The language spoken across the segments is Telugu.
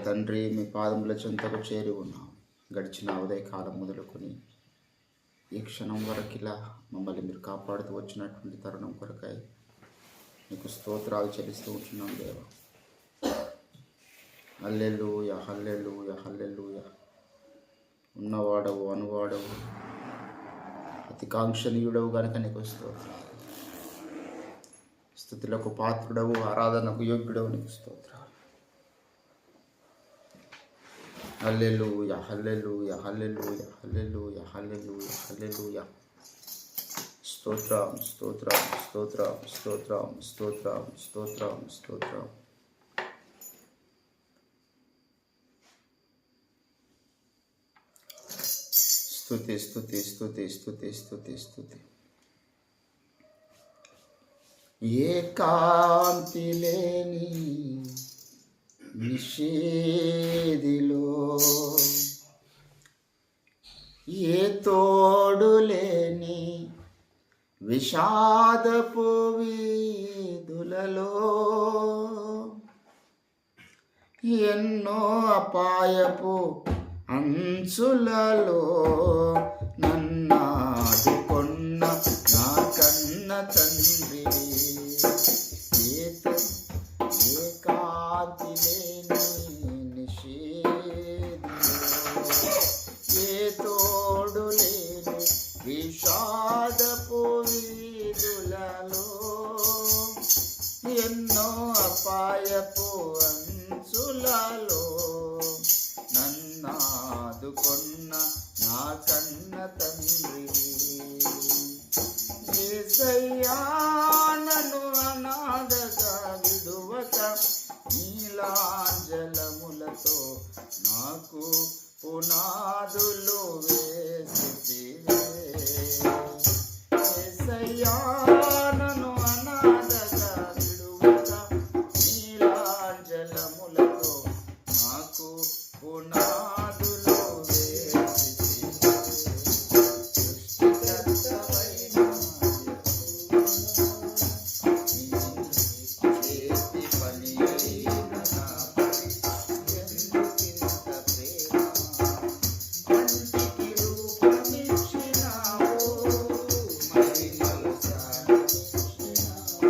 తండ్రి, మీ పాదముల చెంతకు చేరి ఉన్నాం. గడిచిన ఉదయకాలం మొదలుకొని ఈ క్షణం వరకు ఇలా మమ్మల్ని మీరు కాపాడుతూ వచ్చినటువంటి తరుణం కొరకై మీకు స్తోత్రాలు చెల్లిస్తూ ఉంటున్నాం దేవా. హల్లెలూయా, హల్లెలూయా, హల్లెలూయా. ఉన్నవాడవు, అనువాడవు, అతి కాంక్షణీయుడవు గనుక నీకు స్తోత్రాలు. స్తుతులకు పాత్రుడవు, ఆరాధనకు యోగ్యుడవు, నీకు స్తోత్రాలు. హల్లెలూయా, హల్లెలూయా, హల్లెలూయా, హల్లెలూయా, హల్లెలూయా, హల్లెలూయా. స్తోత్రం, స్తోత్రం, స్తోత్రం, స్తోత్రం, స్తోత్రం, స్తోత్రం, స్తోత్రం. స్తుతి, స్తుతి, స్తుతి, స్తుతి, స్తుతి, స్తుతి. ఏకాంతి లేని నిషేధిలో, ఏ తోడు లేని విషాదపు వీధులలో, ఎన్నో అపాయపు అంచులలో నన్నాదుకొన్న నా కన్న తండ్రి. ఏకాంతి లేని నిషేధిలో, ఏ తోడు లేని విషాదపు వీధులలో, ఎన్నో అపాయపు అంచులలో నన్నాదుకొన్న నా కన్న తండ్రి. యేసయ్యా, నన్ను అనాథగా విడువక నీలాంజలములతో నాకు పునాదులు వేసితివే. యేసయ్యా, నన్ను అనాథగా విడువక నీలాంజలములతో నాకు పునాదులు వేసితివే. సృష్టికర్తవైన చేతి పని అయిన నాపై ఎందుకింత ప్రేమ? కంటికి రూపమిచ్చినావు, మహిమలు సాధించినావు.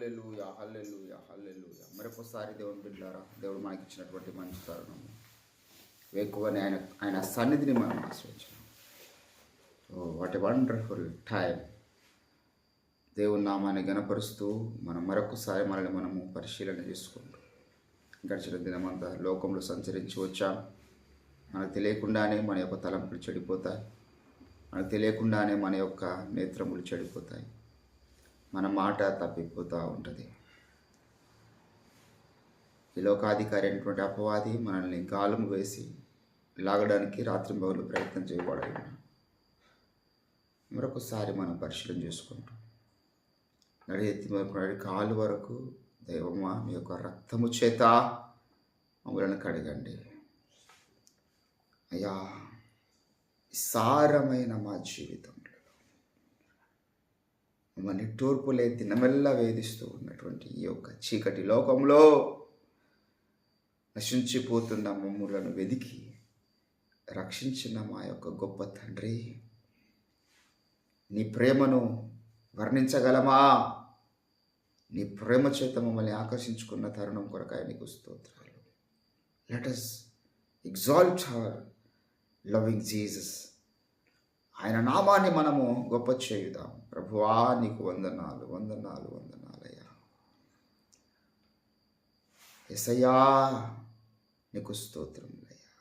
హల్లెలూయా హల్లెలూయా హల్లెలూయా. మరొకసారి దేవుని బిడ్డలారా, దేవుడు మనకి ఇచ్చినటువంటి మంచి తరుణం ఎక్కువని ఆయన సన్నిధిని మనం ఆశ్రయించాం. What a wonderful time. దేవుని నామాన్ని గణపరుస్తూ మనం మరొకసారి మనల్ని మనము పరిశీలన చేసుకుంటూ గడిచిన దినమంతా లోకంలో సంచరించి వచ్చాం. మనకు తెలియకుండానే మన యొక్క తలంపులు చెడిపోతాయి, మనకు తెలియకుండానే మన యొక్క నేత్రములు చెడిపోతాయి, మన మాట తప్పిపోతూ ఉంటుంది. ఈ లోకాధికారి అయినటువంటి అపవాది మనల్ని గాలం వేసి లాగడానికి రాత్రింబగలు ప్రయత్నం చేయబడాలి. మరొకసారి మనం పరిశీలన చేసుకుంటాం. నడియెత్తి నడి కాలు వరకు దైవమా మీ యొక్క రక్తము చేత మమ్మల్ని కడగండి అయ్యా. సారమైన మా జీవితంలో మమ్మల్ని నిట్టూర్పులే దినమెల్లా వేధిస్తూ ఉన్నటువంటి ఈ యొక్క చీకటి లోకంలో నశించిపోతున్న మమ్ములను వెదికి రక్షించిన మా యొక్క గొప్ప తండ్రి, నీ ప్రేమను వర్ణించగలమా? నీ ప్రేమ చేత మమ్మల్ని ఆకర్షించుకున్న తరుణం కొరకాయ నీకు స్తోత్రాలు. Let us exalt our loving Jesus. ఆయన నామాన్ని మనము గొప్ప చేయుదాం. ప్రభువా నీకు వందనాలు వందనాలు వందనాలయ్యా. యేసయ్యా నీకు స్తోత్రములయ్యా.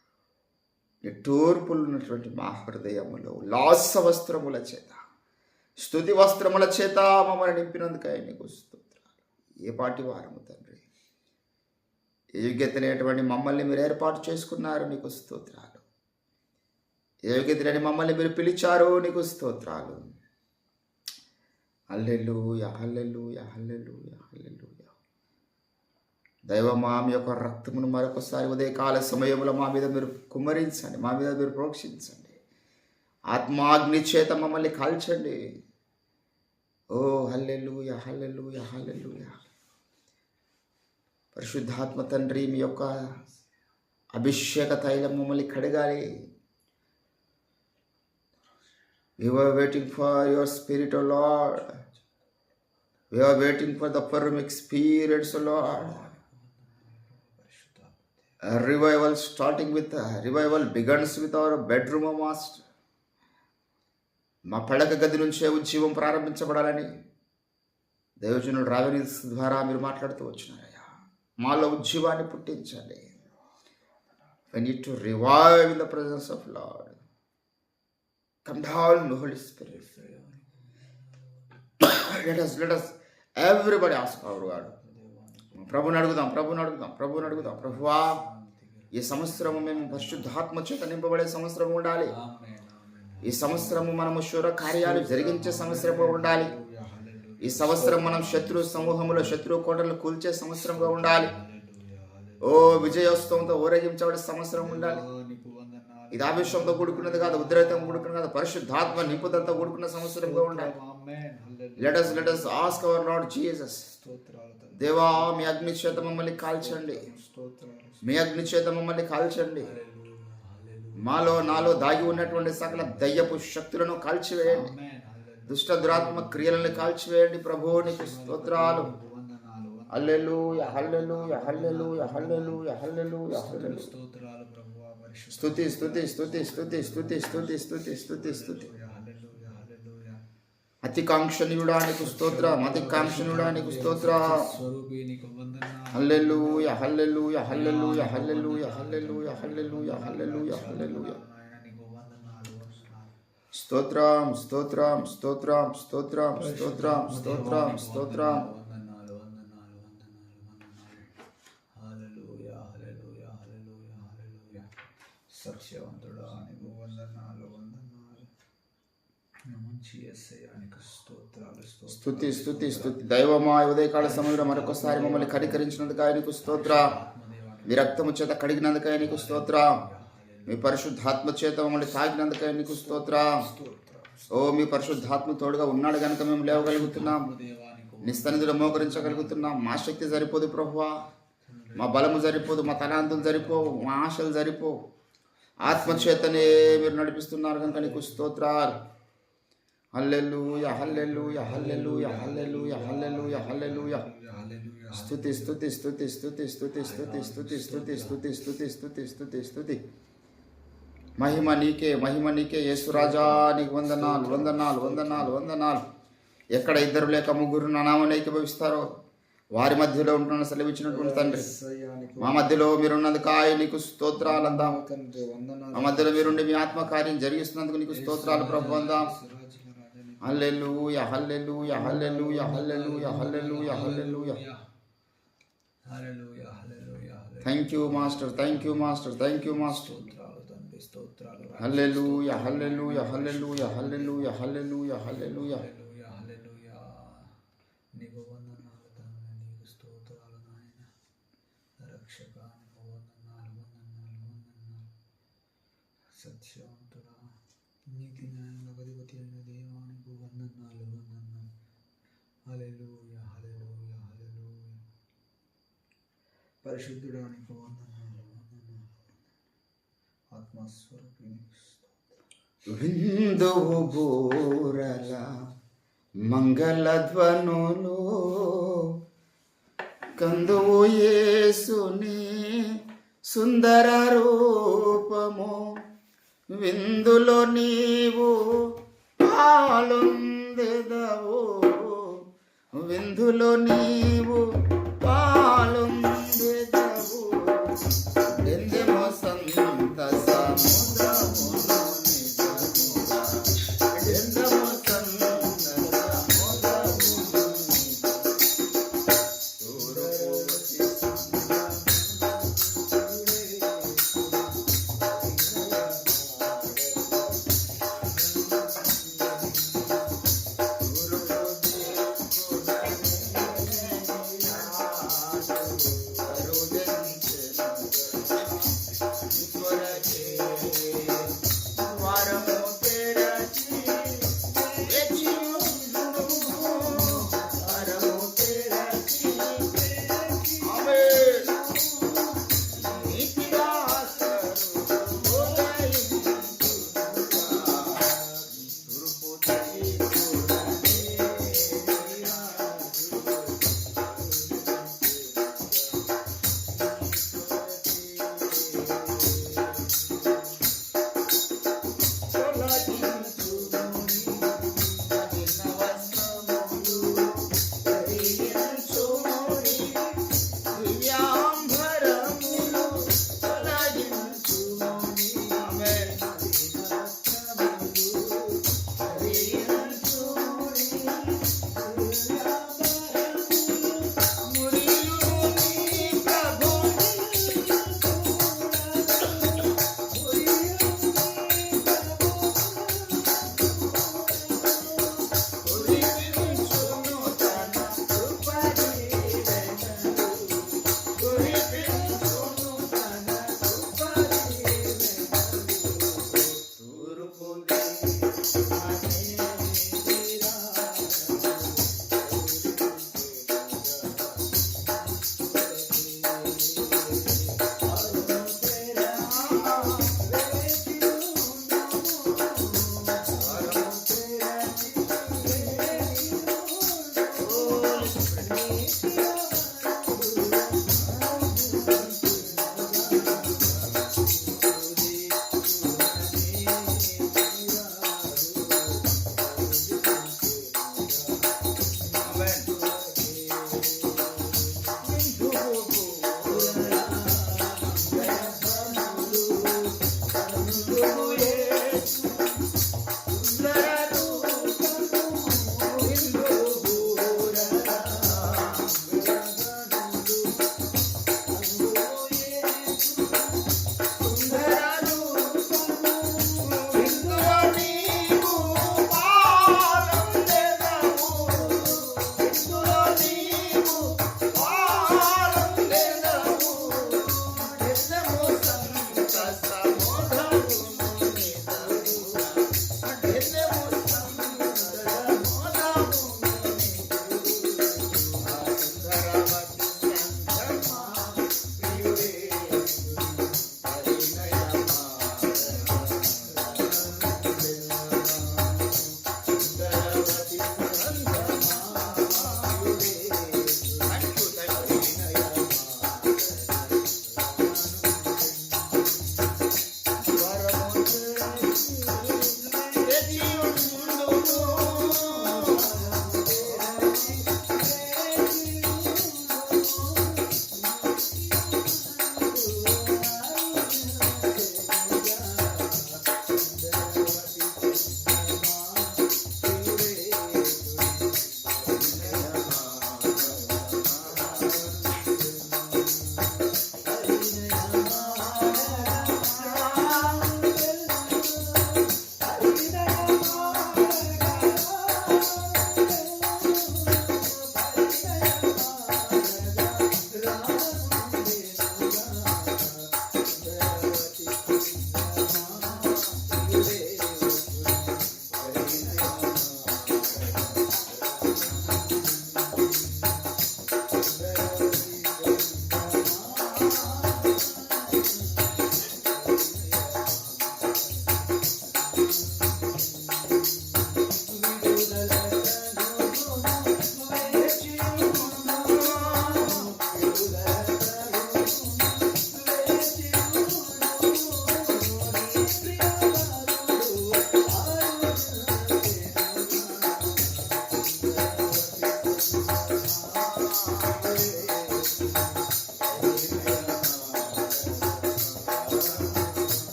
నీ తూర్పులు ఉన్నటువంటి మా హృదయములో ఉల్లాస వస్త్రముల చేత, స్తుతి వస్త్రముల చేత మమ్మల్ని నింపినందుకై నీకు స్తోత్రాలు. ఏ పాటి వారము తండ్రి, యోగ్యతనేటువంటి మమ్మల్ని మీరు ఏర్పాటు చేసుకున్నారు, నీకు స్తోత్రాలు. యోగ్యతని మమ్మల్ని మీరు పిలిచారు, నీకు స్తోత్రాలు. హల్లెలూయా హల్లెలూయా హల్లెలూయా హల్లెలూయా. దైవమా మీ యొక్క రక్తమును మరొకసారి ఉదయకాల సమయంలో మా మీద మీరు కుమ్మరించండి, మా మీద మీరు ప్రోక్షించండి. ఆత్మాగ్ని చేత మమ్మల్ని కాల్చండి. ఓ హల్లెలూయా హల్లెలూయా హల్లెలూయా. పరిశుద్ధాత్మ తండ్రి, మీ యొక్క అభిషేక తైలం మమ్మల్ని కడగాలి. We were waiting for your spirit, O Lord. We are waiting for the firm experience, O Lord. A revival begins with our bedroom, O Master. మా పడక గది నుంచే ఉజ్జీవం ప్రారంభించబడాలని దైవజనుడు రావెనిల్స్ ద్వారా మీరు మాట్లాడుతూ వచ్చినారయ్యా. మాలో ఉజ్జీవాన్ని పుట్టించండి. We need to revive in the presence of Lord. Come down, Holy Spirit. Let us everybody ask our God. ప్రభుని అడుగుదాం. ప్రభువా, ఈ సంవత్సరము మేము పరిశుద్ధాత్మ చేత నింపబడే సంవత్సరం ఉండాలి. ఈ సంవత్సరము మనము శూర కార్యాలు జరిగించే సంవత్సరంగా ఉండాలి. ఈ సంవత్సరం మనం శత్రు సమూహములో శత్రు కోటలు కూల్చే సంవత్సరంగా ఉండాలి. ఓ విజయోత్సవంతో ఊరేగించబడే సంవత్సరం ఉండాలి. ఇది ఆవేశంతో కూడుకున్నది కాదు, ఉద్రేకంతో కూడుకున్నది కాదు, పరిశుద్ధాత్మ నింపుదలతో కూడుకున్న సంవత్సరంగా ఉండాలి. Let us ask our Lord Jesus. దేవా, మీ అగ్ని చేత మమ్మల్ని కాల్చండి, మీ అగ్ని చేత మమ్మల్ని కాల్చండి. నాలో దాగి ఉన్నటువంటి సకల దయ్యపు శక్తులను కాల్చివేయండి, దుష్ట దురాత్మ క్రియలను కాల్చివేయండి. ప్రభు నీకు స్తోత్రాలు. హల్లెలూయా హల్లెలూయా హల్లెలూయా హల్లెలూయా హల్లెలూయా హల్లెలూయా. స్తుతి స్తుతి స్తుతి స్తుతి స్తుతి స్తుతి స్తుతి స్తుతి స్తుతి. అతికాంక్షణీయుడా నీకు స్తోత్రం, అతికాంక్షణీయుడా నీకు స్తోత్రం. హల్లెలూయా హల్లెలూయా హల్లెలూయా హల్లెలూయా హల్లెలూయా హల్లెలూయా హల్లెలూయా హల్లెలూయా. స్తోత్రం స్తోత్రం స్తోత్రం స్తోత్రం స్తోత్రం స్తోత్రం స్తోత్రం. సత్యవంతుడా నీకు వందనాలు వందనాలు. మంచి యేసయ్యా నీకు స్తోత్రాలు. స్తుతి స్తుతి స్తుతి. దైవమా, ఉదయకాల సమయంలో మరొకసారి మమ్మల్ని కనికరించినందుకు ఆయనకు స్తోత్ర. మీ రక్తము చేత కడిగినందుకు ఆయనకు స్తోత్ర. మీ పరిశుద్ధాత్మ చేత మమ్మల్ని తాగినందుకు ఆయనకు స్తోత్ర. ఓ మీ పరిశుద్ధాత్మ తోడుగా ఉన్నాడు కనుక మేము లేవగలుగుతున్నాం, నీ సన్నిధిలో మోకరించగలుగుతున్నాం. మా శక్తి సరిపోదు ప్రభువా, మా బలము సరిపోదు, మా తలాంతులు సరిపోవు, మా ఆశలు సరిపోవు. ఆత్మచేతనే మీరు నడిపిస్తున్నారు కనుక నీకు స్తోత్రాలు. హల్లెలూయా హల్లెలూయా హల్లెలూయా హల్లెలూయా హల్లెలూయా హల్లెలూయా. స్తుతి స్తుతి స్తుతి స్తుతి స్తుతి స్తుతి స్తుతి స్తుతి స్తుతి స్తుతి స్తుతి స్తుతి స్తుతి. మహిమ నీకే యేసురాజా, నీకు వందనాలు వందనాలు వందనాలు వందనాలు. ఎక్కడ ఇద్దరు లేక ముగ్గురు నా నామమున ఏకీభవిస్తారో వారి మధ్యలో ఉంటున్న సెలవిచ్చినటువంటి తండ్రి, మా మధ్యలో మీరున్నందుకాయ నీకు స్తోత్రాలు అందాం. మా మధ్యలో మీరుండి మీ ఆత్మకార్యం జరిగిస్తున్నందుకు నీకు స్తోత్రాలు ప్రభు అందాం. హల్లెలూయా హల్లెలూయా హల్లెలూయా హల్లెలూయా హల్లెలూయా హల్లెలూయా. Thank you master, thank you master, thank you master. హల్లెలూయా హల్లెలూయా హల్లెలూయా హల్లెలూయా హల్లెలూయా హల్లెలూయా. నీకు వందనాలు తండ్రి, నీకు స్తోత్రాలు నాయన. రక్షక నీకు వందనాలు వందనాలు వందనాలు. సత్యవంతుడా, నీతి న్యాయంలో అధిపతి అయిన దేవా, నీకు వందనాలు వందనాలు. హల్లెలూయా హల్లెలూయా హల్లెలూయా. పరిశుద్ధుడా, నీకు వందనాలు వందనాలు. ఆత్మస్వరూపి నీకు స్తోత్రం. విందువు బూరల మంగళధ్వనులు, కందువు యేసుని సుందర రూపము. విందులో నీవు పాలొందెదవు, విందులో నీవు పాలొందెదవు. ఎందెమో సంత సముద్రములో నిజముగా, ఎందెమో సంత సముద్రములో నిజముగా.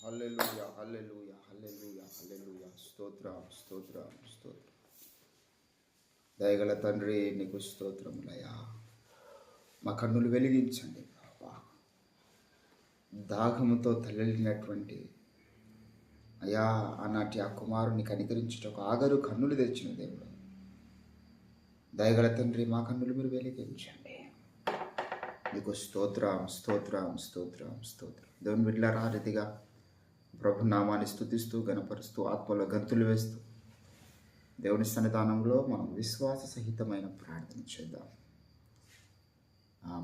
హల్లెలూయా హల్లెలూయా హల్లెలూయా హల్లెలూయా. స్తోత్రం స్తోత్రం స్తోత్రం. దయగల తండ్రి నీకు స్తోత్రములయ్యా. మా కన్నులు వెలిగించండి ప్రభా. దాహముతో తల్లెలినటువంటి అయ్యా ఆనాటి ఆ కుమారుని కనికరించుటకు ఆగరు కన్నులు తెచ్చిన దేవుడు, దయగల తండ్రి మా కన్నులు మీరు వెలిగించండి. నీకు స్తోత్రం స్తోత్రం స్తోత్రం స్తోత్రం. దేవుని బిడ్డలారా, ఆ రీతిగా ప్రభు నామాన్ని స్తుతిస్తూ గణపరుస్తూ ఆత్మలో గంతులు వేస్తూ దేవుని సన్నిధానంలో మనం విశ్వాస సహితమైన ప్రార్థన చేద్దాం.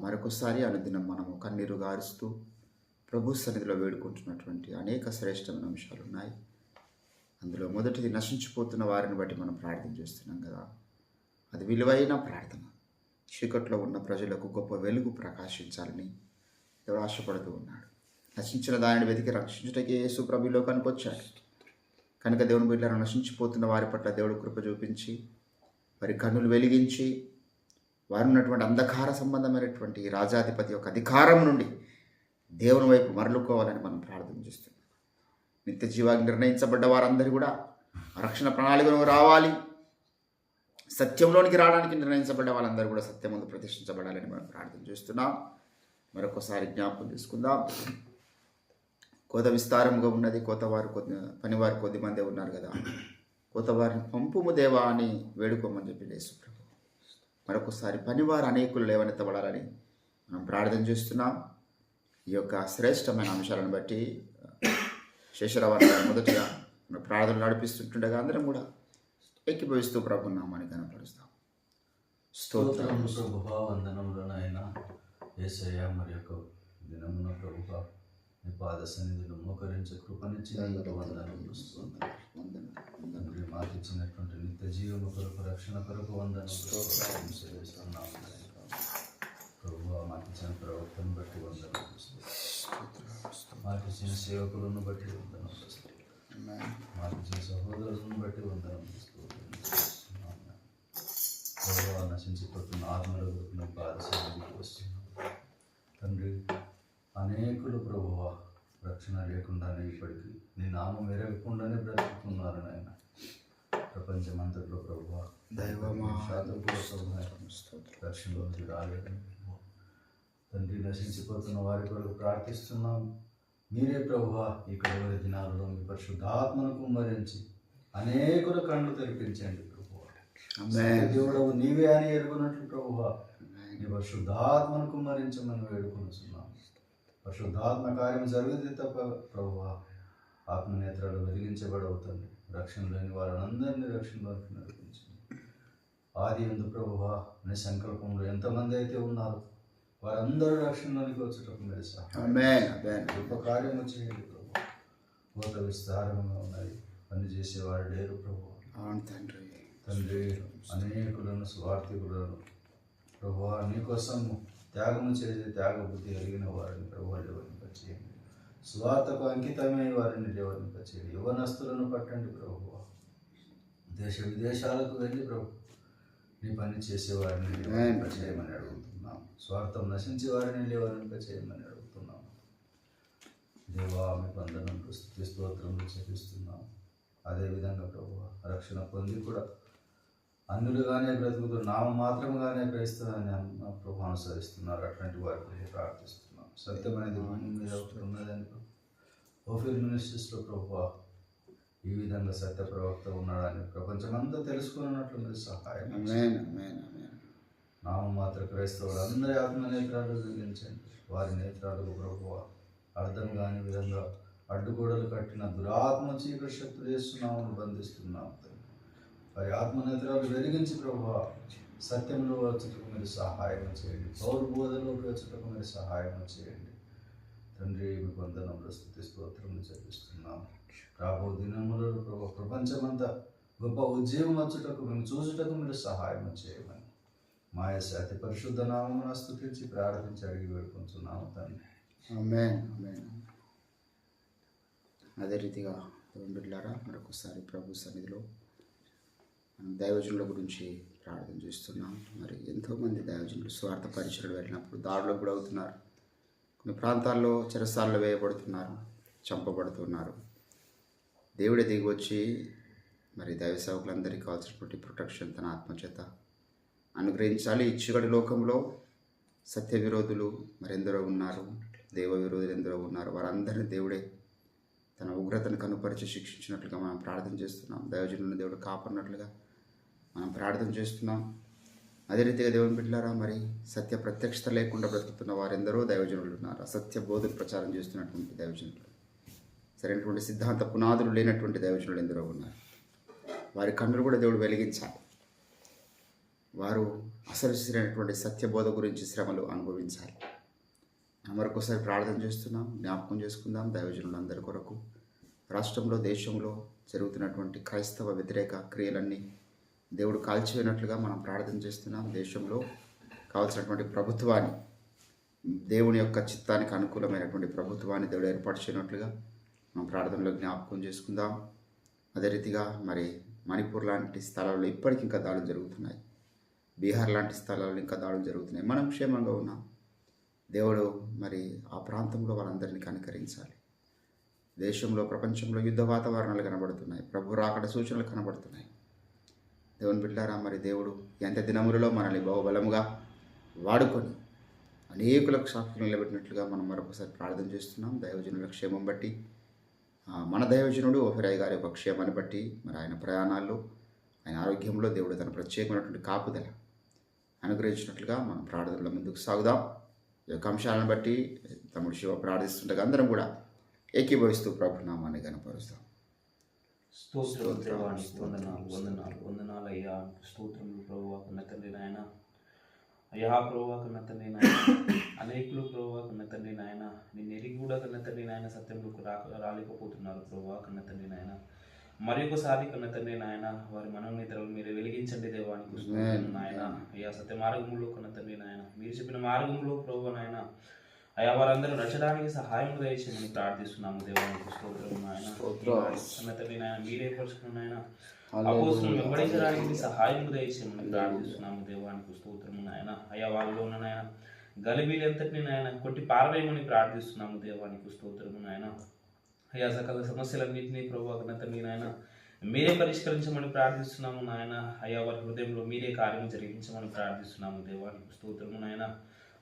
మరొకసారి అనుదినం మనము కన్నీరు గారుస్తూ ప్రభు సన్నిధిలో వేడుకుంటున్నటువంటి అనేక శ్రేష్టమైన అంశాలు ఉన్నాయి. అందులో మొదటిది నశించిపోతున్న వారిని బట్టి మనం ప్రార్థన చేస్తున్నాం కదా, అది విలువైన ప్రార్థన. చీకట్లో ఉన్న ప్రజలకు గొప్ప వెలుగు ప్రకాశించాలని దేవుడు ఆశపడుతూ ఉన్నాడు. నశించిన దానిని వెతికి రక్షించుటకే యేసు ప్రభు ఈ లోకానికి వచ్చాడు. కనుక దేవుని బిడ్డలను నశించిపోతున్న వారి పట్ల దేవుడు కృప చూపించి వారి కన్నులు వెలిగించి వారు ఉన్నటువంటి అంధకార సంబంధమైనటువంటి రాజాధిపతి యొక్క అధికారం నుండి దేవుని వైపు మరలుకోవాలని మనం ప్రార్థన చేస్తున్నాం. నిత్య జీవానికి నిర్ణయించబడ్డ వారందరూ కూడా రక్షణ ప్రణాళికలోకి రావాలి. సత్యంలోనికి రావడానికి నిర్ణయించబడ్డ వాళ్ళందరూ కూడా సత్యం ముందు ప్రతిష్ఠించబడాలని మనం ప్రార్థన చేస్తున్నాం. మరొకసారి జ్ఞాపకం చేసుకుందాం. కోత విస్తారంగా ఉన్నది, పనివారు కొద్ది మందే ఉన్నారు కదా, కోతవారిని పంపుము దేవా అని వేడుకోమని చెప్పి యేసు ప్రభు. మరొకసారి పనివారు అనేకులు లేవనెత్తబడాలని మనం ప్రార్థన చేస్తున్నాం. ఈ యొక్క శ్రేష్టమైన అంశాలను బట్టి శేషరావు మొదటిగా మన ప్రార్థనలు నడిపిస్తుంటుండగా అందరం కూడా ఏకీభవిస్తూ ప్రభు నామాన్ని కనపరుస్తాం. స్తోత్రం ప్రభువా, వందనములనైనా యేసయ్య. మరి యొక్క దినమున ప్రభువా నీ పాద సన్నిధిలో మోకరించే కృపనిచ్చినందుకు వందనములు. తండ్రి మాకు ఇచ్చినటువంటి నిత్య జీవము కొరకు, రక్షణ కొరకు వందనములు చెల్లిస్తున్నాము. ప్రభువా మాకు ఇచ్చిన ప్రవక్తను బట్టి వందనములు, మాకు ఇచ్చిన సేవకులను బట్టి వందనములు, మాకు ఇచ్చిన సహోదరులను బట్టి వందనములు. ప్రభువా నశించిపోతున్న ఆత్మల కొరకు నీ పాద సన్నిధికి వస్తున్నాము తండ్రి. అనేకులు ప్రభువా రక్షణ లేకుండానే ఇప్పటికీ నీ నామం ఎరగకుండానే బ్రతుకుతున్నారు నాయన. ప్రపంచమంతట్లో ప్రభువా రక్షణలోకి రాలేదని తండ్రి, నశించిపోతున్న వారి కొరకు ప్రార్థిస్తున్నాం. మీరే ప్రభువా ఈ కడవరి దినాలలో మీ పరిశుద్ధాత్మను కుమ్మరించి అనేకుల కళ్ళు తెరిపించండి ప్రభువా. దేవుడవు నీవే అని ఎరుగునట్లు ప్రభువా నీ పరిశుద్ధాత్మను కుమ్మరించమని వేడుకొనుచున్నాం. పరిశుద్ధాత్మ కార్యం జరిగితే తప్ప ప్రభువా ఆత్మనేత్రాలు వెలిగించబడవుతుంది. రక్షణ లేని వారందరినీ రక్షణలోకి నడిపించండి. ఆది ఎందు ప్రభువా నీ సంకల్పంలో ఎంతమంది అయితే ఉన్నారో వారందరూ రక్షణలోనికి వచ్చేటప్పుడు మీరు సహాయం గొప్ప కార్యము చేయండి ప్రభువా. కోత విస్తారంగా ఉన్నది, పని చేసేవారు లేరు ప్రభువా. తండ్రి అనేకులను స్వార్థికులను ప్రభువా నీకోసం త్యాగము చేసే త్యాగ బుద్ధి కలిగిన వారిని ప్రభువా లేవనింపచేయండి. స్వార్థకు అంకితమైన వారిని లేవనింపచేయండి. యవనస్తులను పట్టండి ప్రభువా. దేశ విదేశాలకు వెళ్ళి ప్రభు నీ పని చేసేవారిని లేవనింపచేయమని అడుగుతున్నాం. స్వార్థం నశించే వారిని లేవనింపచేయమని అడుగుతున్నాం. దేవా మీకు వందనములు, స్తుతి స్తోత్రములు చెల్లిస్తున్నాం. అదేవిధంగా ప్రభువా రక్షణ పొంది కూడా అన్యులుగానే బ్రతుకుతూ నామం మాత్రముగానే క్రైస్తవాన్ని ప్రభు అనుసరిస్తున్నారు. అట్లాంటి వారి గురించి ప్రార్థిస్తున్నాం. సత్యమైనది భూమి మీద ఉన్నదని ఓఫీర్ మినిస్ట్రీస్లో ప్రభువా ఈ విధంగా సత్య ప్రవక్త ఉన్నాడని ప్రపంచమంతా తెలుసుకున్నట్లు మీరు సహాయం. నామం మాత్ర క్రైస్తవులు అందరి ఆత్మనేత్రాలు వెలిగించండి. వారి నేత్రాలకు ప్రభువా అర్థం కాని విధంగా అడ్డుగోడలు కట్టిన దురాత్మ చీకటి శక్తులు చేస్తున్నామని బంధిస్తున్నాం. వారి ఆత్మనేత్రాలు వెలిగించి ప్రభువా సత్యంలో వచ్చుటకు మీరు సహాయం చేయండి. పౌరు బోధలోకి వచ్చుటకు మీరు సహాయం చేయండి. తండ్రి మీకు వందనములు, స్తుతి స్తోత్రములు చెల్లిస్తున్నాం. రాబో దినములలో ప్రభు ప్రపంచమంతా గొప్ప ఉద్యమం వచ్చుటకు మేము చూసుటకు మీరు సహాయం చేయమని మా యొక్క అతి పరిశుద్ధ నామమున స్తుతించి ప్రార్థించి అడిగి వేడుకుంటున్నాము తండ్రి. అదే రీతిగా బిడ్డలారా మరొకసారి ప్రభు సన్నిధిలో మనం దైవజనుల గురించి ప్రార్థన చేస్తున్నాం. మరి ఎంతోమంది దైవజనులు స్వార్థ పరిచయం వెళ్ళినప్పుడు దాడులకు కూడా అవుతున్నారు. కొన్ని ప్రాంతాల్లో చెరసాలలో వేయబడుతున్నారు, చంపబడుతున్నారు. దేవుడే దిగి వచ్చి మరి దైవ సేవకులందరికీ కావాల్సినటువంటి ప్రొటెక్షన్ తన ఆత్మచేత అనుగ్రహించాలి. ఈ చీకటి లోకంలో సత్య విరోధులు మరెందరో ఉన్నారు, దేవ విరోధులు ఎందరో ఉన్నారు. వారందరినీ దేవుడే తన ఉగ్రతను కనుపరిచి శిక్షించినట్లుగా మనం ప్రార్థన చేస్తున్నాం. దైవజనులను దేవుడు కాపాడినట్లుగా మనం ప్రార్థన చేస్తున్నాం. అదే రీతిగా దేవుని బిడ్డలారా, మరి సత్య ప్రత్యక్షత లేకుండా బ్రతుకుతున్న వారెందరో దైవజనులు ఉన్నారు. అసత్య బోధలు ప్రచారం చేస్తున్నటువంటి దైవజనులు, సరైనటువంటి సిద్ధాంత పునాదులు లేనటువంటి దైవజనులు ఎందరో ఉన్నారు. వారి కన్నులు కూడా దేవుడు వెలిగించాలి. వారు అసలు సరైనటువంటి సత్యబోధ గురించి శ్రమలు అనుభవించాలి. మరొకసారి ప్రార్థన చేస్తున్నాం, జ్ఞాపకం చేసుకుందాం దైవజనులందరి కొరకు. రాష్ట్రంలో, దేశంలో జరుగుతున్నటువంటి క్రైస్తవ వ్యతిరేక క్రియలన్నీ దేవుడు కాల్చివేయనట్లుగా మనం ప్రార్థన చేస్తున్నాం. దేశంలో కావాల్సినటువంటి ప్రభుత్వాన్ని, దేవుని యొక్క చిత్తానికి అనుకూలమైనటువంటి ప్రభుత్వాన్ని దేవుడు ఏర్పాటు చేయనట్లుగా మనం ప్రార్థనలో జ్ఞాపకం చేసుకుందాం. అదే రీతిగా మరి మణిపూర్ లాంటి స్థలాల్లో ఇప్పటికి ఇంకా దాడులు జరుగుతున్నాయి. బీహార్ లాంటి స్థలాల్లో ఇంకా దాడులు జరుగుతున్నాయి. మనం క్షేమంగా ఉన్నాం. దేవుడు మరి ఆ ప్రాంతంలో వాళ్ళందరినీ కనికరించాలి. దేశంలో, ప్రపంచంలో యుద్ధ వాతావరణాలు కనబడుతున్నాయి. ప్రభు రాకడ సూచనలు కనబడుతున్నాయి. దేవుని బిడ్డారా, మరి దేవుడు ఎంత దినములలో మనల్ని బహుబలముగా వాడుకొని అనేకులకు సాక్షులు నిలబెట్టినట్లుగా మనం మరొకసారి ప్రార్థన చేస్తున్నాం. దైవజనుల క్షేమం బట్టి, మన దైవజనుడు ఓఫిరాయ్ గారి యొక్క క్షేమాన్ని బట్టి, మరి ఆయన ప్రయాణాల్లో, ఆయన ఆరోగ్యంలో దేవుడు తన ప్రత్యేకమైనటువంటి కాపుదల అనుగ్రహించినట్లుగా మనం ప్రార్థనలో ముందుకు సాగుదాం. ఈ యొక్క అంశాలను బట్టి తమ్ముడు శివ ప్రార్థిస్తుండగా అందరం కూడా ఏకీభవిస్తూ ప్రభునామాన్ని కనపరుస్తాం. స్తోత్రం దేవానికి వందనాలు వందనాలు వందనాలు అయ్యా. స్తోత్రములు ప్రభువా కన్న తండ్రి నాయన. అయ్యా ప్రభువా కన్న తండ్రి నాయన, అనేకులు ప్రభువా కన్న తండ్రి నాయన, నిన్ను ఎరిగి కూడా కన్న తండ్రి నాయన సత్యంలోకి రాలేకపోతున్నారు ప్రభువా కన్న తండ్రి నాయన. మరి ఒకసారి కన్న తండ్రి నాయన, వారి మనోనేతలు మీరు వెలిగించండి దేవానికి స్తోత్రం నాయన. అయ్యా సత్య మార్గంలో కన్న తండ్రి నాయన, మీరు చెప్పిన మార్గంలో ప్రభువా నాయన, అయ్యా వారందరూ రచడానికి సహాయం దయచేయమని ప్రార్థిస్తున్నాము దేవానికి స్తోత్రం నాయన. కన్న తండ్రి నాయన, మీరే పరుచుకున్న నాయన అపోస్తులను వెంబడించడానికి సహాయం దయచేయమని ప్రార్థిస్తున్నాము దేవానికి స్తోత్రము నాయన. అయ్యా వాళ్ళలో ఉన్న నాయన గలిబీలు ఎంతటిని నాయన కొట్టి పారవేయమని ప్రార్థిస్తున్నాము దేవానికి స్తోత్రము నాయన. అయ్యా సకల సమస్యలన్నింటినీ ప్రభువా కన్న తండ్రి నాయన మీరే పరిష్కరించమని ప్రార్థిస్తున్నాము నాయన. అయ్యా వారి హృదయంలో మీరే కార్యం జరిగించమని ప్రార్థిస్తున్నాము దేవానికి స్తోత్రము నాయన.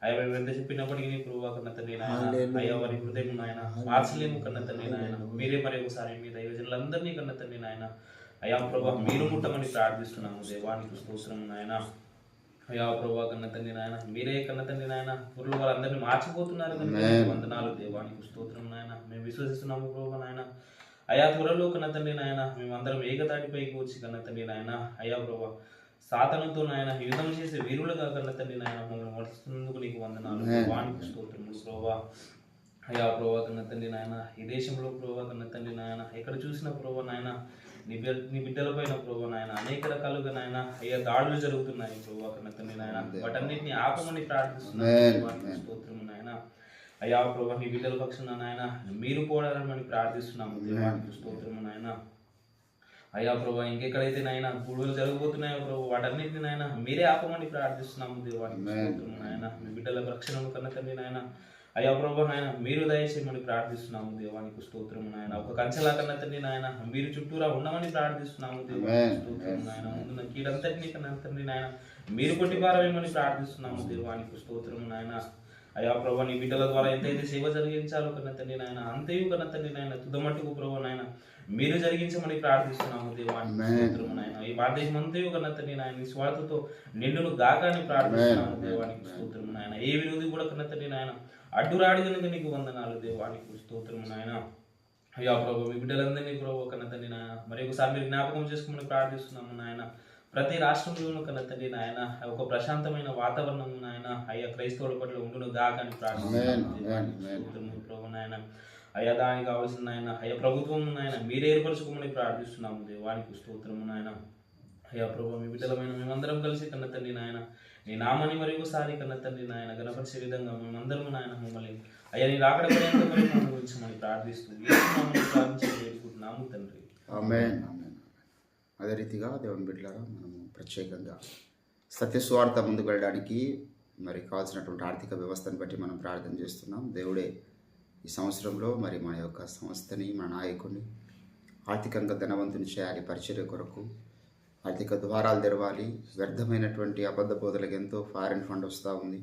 అయ్యా మేము ఎంత చెప్పినప్పటికీ ప్రభువా కన్న తండ్రి నాయన, అయ్యా వారి హృదయం నాయన మార్చలేము కన్న తండ్రి నాయన. మీరే మరి ఒకసారి మీ దైవజనులందరినీ కన్న తండ్రి నాయన, అయ్యా ప్రభువా మీరు ముట్టమని ప్రార్థిస్తున్నాము దేవానికి స్తోత్రము నాయన. అయ్యా ప్రభువా కన్న తండ్రి నాయన, మీరే కన్న తండ్రి నాయన ఊర్లో వాళ్ళందరినీ మార్చిపోతున్నారు కనుక వందనాలు దేవానికి స్తోత్రం నాయన. మేము విశ్వసిస్తున్నాము ప్రభువా నాయన. అయా త్వరలో కన్న తండ్రి నాయన మేమందరం ఏకతాటిపైకి వచ్చి కన్న తండ్రి నాయన, అయ్యా ప్రభువా సాతానుతో నాయన యుద్ధం చేసే వీరులుగా కన్న తండ్రి నాయన మమ్మల్ని వస్తున్నందుకు నీకు వందనాలు దేవానికి స్తోత్రములు ప్రభువా. అయ్యా ప్రభువా కన్న తండ్రి నాయన, ఈ దేశంలో ప్రభువా కన్న తండ్రి నాయన ఎక్కడ చూసిన ప్రభువా నాయన నీ బిడ్డల పైన ప్రభువా నాయన అనేక రకాలుగా నాయన అయ్యా దాడులు జరుగుతున్నాయి ప్రభువా కన్న తండ్రి నాయన. వాటన్నిటిని ఆపమని ప్రార్థిస్తున్నాను స్తోత్రము నాయన. అయ్యా ప్రభువా నీ బిడ్డల పక్షాన నాయన మీరు పోరాడమని ప్రార్థిస్తున్నాము దేవానికి స్తోత్రము నాయన. అయ్యా ప్రభా ఇంకెక్కడైతే నాయన గొడవలు జరగబోతున్నాయో ప్రభు వాటన్నిటిని నాయన మీరే ఆపమని ప్రార్థిస్తున్నాము దేవానికి స్తోత్రము నాయన. మీ బిడ్డల రక్షణను కన్న తండ్రి నాయన, అయ్యా ప్రభా నాయన మీరు దయచేయమని ప్రార్థిస్తున్నాము దేవానికి స్తోత్రము నాయన. ఒక కంచెలా కన్న తండ్రి నాయన మీరు చుట్టూరా ఉండమని ప్రార్థిస్తున్నాము దేవానికి స్తోత్రము నాయన. ముందున్న కీడంతటినీ కన్న తండ్రి నాయన మీరు కొట్టిపారవేయమని ప్రార్థిస్తున్నాము దేవానికి స్తోత్రము నాయన. అయ్యా ప్రభా నీ బిడ్డల ద్వారా ఎంతైతే సేవ జరిగించాలో కన్న తండ్రి నాయన అంతయు కన్న తండ్రి నాయన తుదమట్టుకు ప్రభా నాయన మీరు జరిగించమని ప్రార్థిస్తున్నాము దేవానికి స్తోత్రము నాయన. ఈ భారతదేశం అంతయు కన్న తండ్రి నాయన నీ స్వార్థతో నిండును గాకాని ప్రార్థిస్తున్నాము దేవానికి స్తోత్రము నాయన. ఏ విరోధి కూడా కన్న తండ్రి నాయన అడ్డురాడి కనుక నీకు వందనాలు దేవానికి స్తోత్రము నాయన. అయ్యా ప్రభు మీ బిడ్డలందరినీ ప్రభు కన్న తండ్రి నాయన మరి ఒకసారి మీరు జ్ఞాపకం చేసుకోమని ప్రార్థిస్తున్నాము నాయన. ప్రతి రాష్ట్రంలోనూ కన్న తండ్రి నాయన ఒక ప్రశాంతమైన వాతావరణం నాయన అయ్యా క్రైస్తవుల పట్ల ఉండును గాకని ప్రార్థిస్తున్నాము ప్రభు నాయన. అయ్యా దానికి కావాల్సిన నాయన అయ్యా ప్రభుత్వం నాయన మీరే ఏర్పరచుకోమని ప్రార్థిస్తున్నాము దేవానికి స్తోత్రము నాయన. అయ్యా ప్రభు మీ బిడ్డలమైన మేమందరం కలిసి కన్న తండ్రి నాయన నీ నామాన్ని మరి ఒకసారి కన్న తండ్రి నాయన గణపరిచే విధంగా మేమందరం నాయన మమ్మల్ని అయ్యా నీ రాకడ పర్యంత వరకు అనుభవించమని ప్రార్థిస్తూ వేడుకుంటున్నాము తండ్రి. ఆమేన్. అదే రీతిగా దేవుని బిడ్డలారా మనము ప్రత్యేకంగా సత్యస్వార్థ ముందుకు వెళ్ళడానికి మరి కావాల్సినటువంటి ఆర్థిక వ్యవస్థను బట్టి మనం ప్రార్థన చేస్తున్నాం. దేవుడే ఈ సంవత్సరంలో మరి మన యొక్క సంస్థని, మన నాయకుడిని ఆర్థికంగా ధనవంతుని చేయాలి. పరిచర్య కొరకు ఆర్థిక ద్వారాలు తెరవాలి. వ్యర్థమైనటువంటి అబద్ధ బోధలకు ఎంతో ఫారెన్ ఫండ్ వస్తూ ఉంది.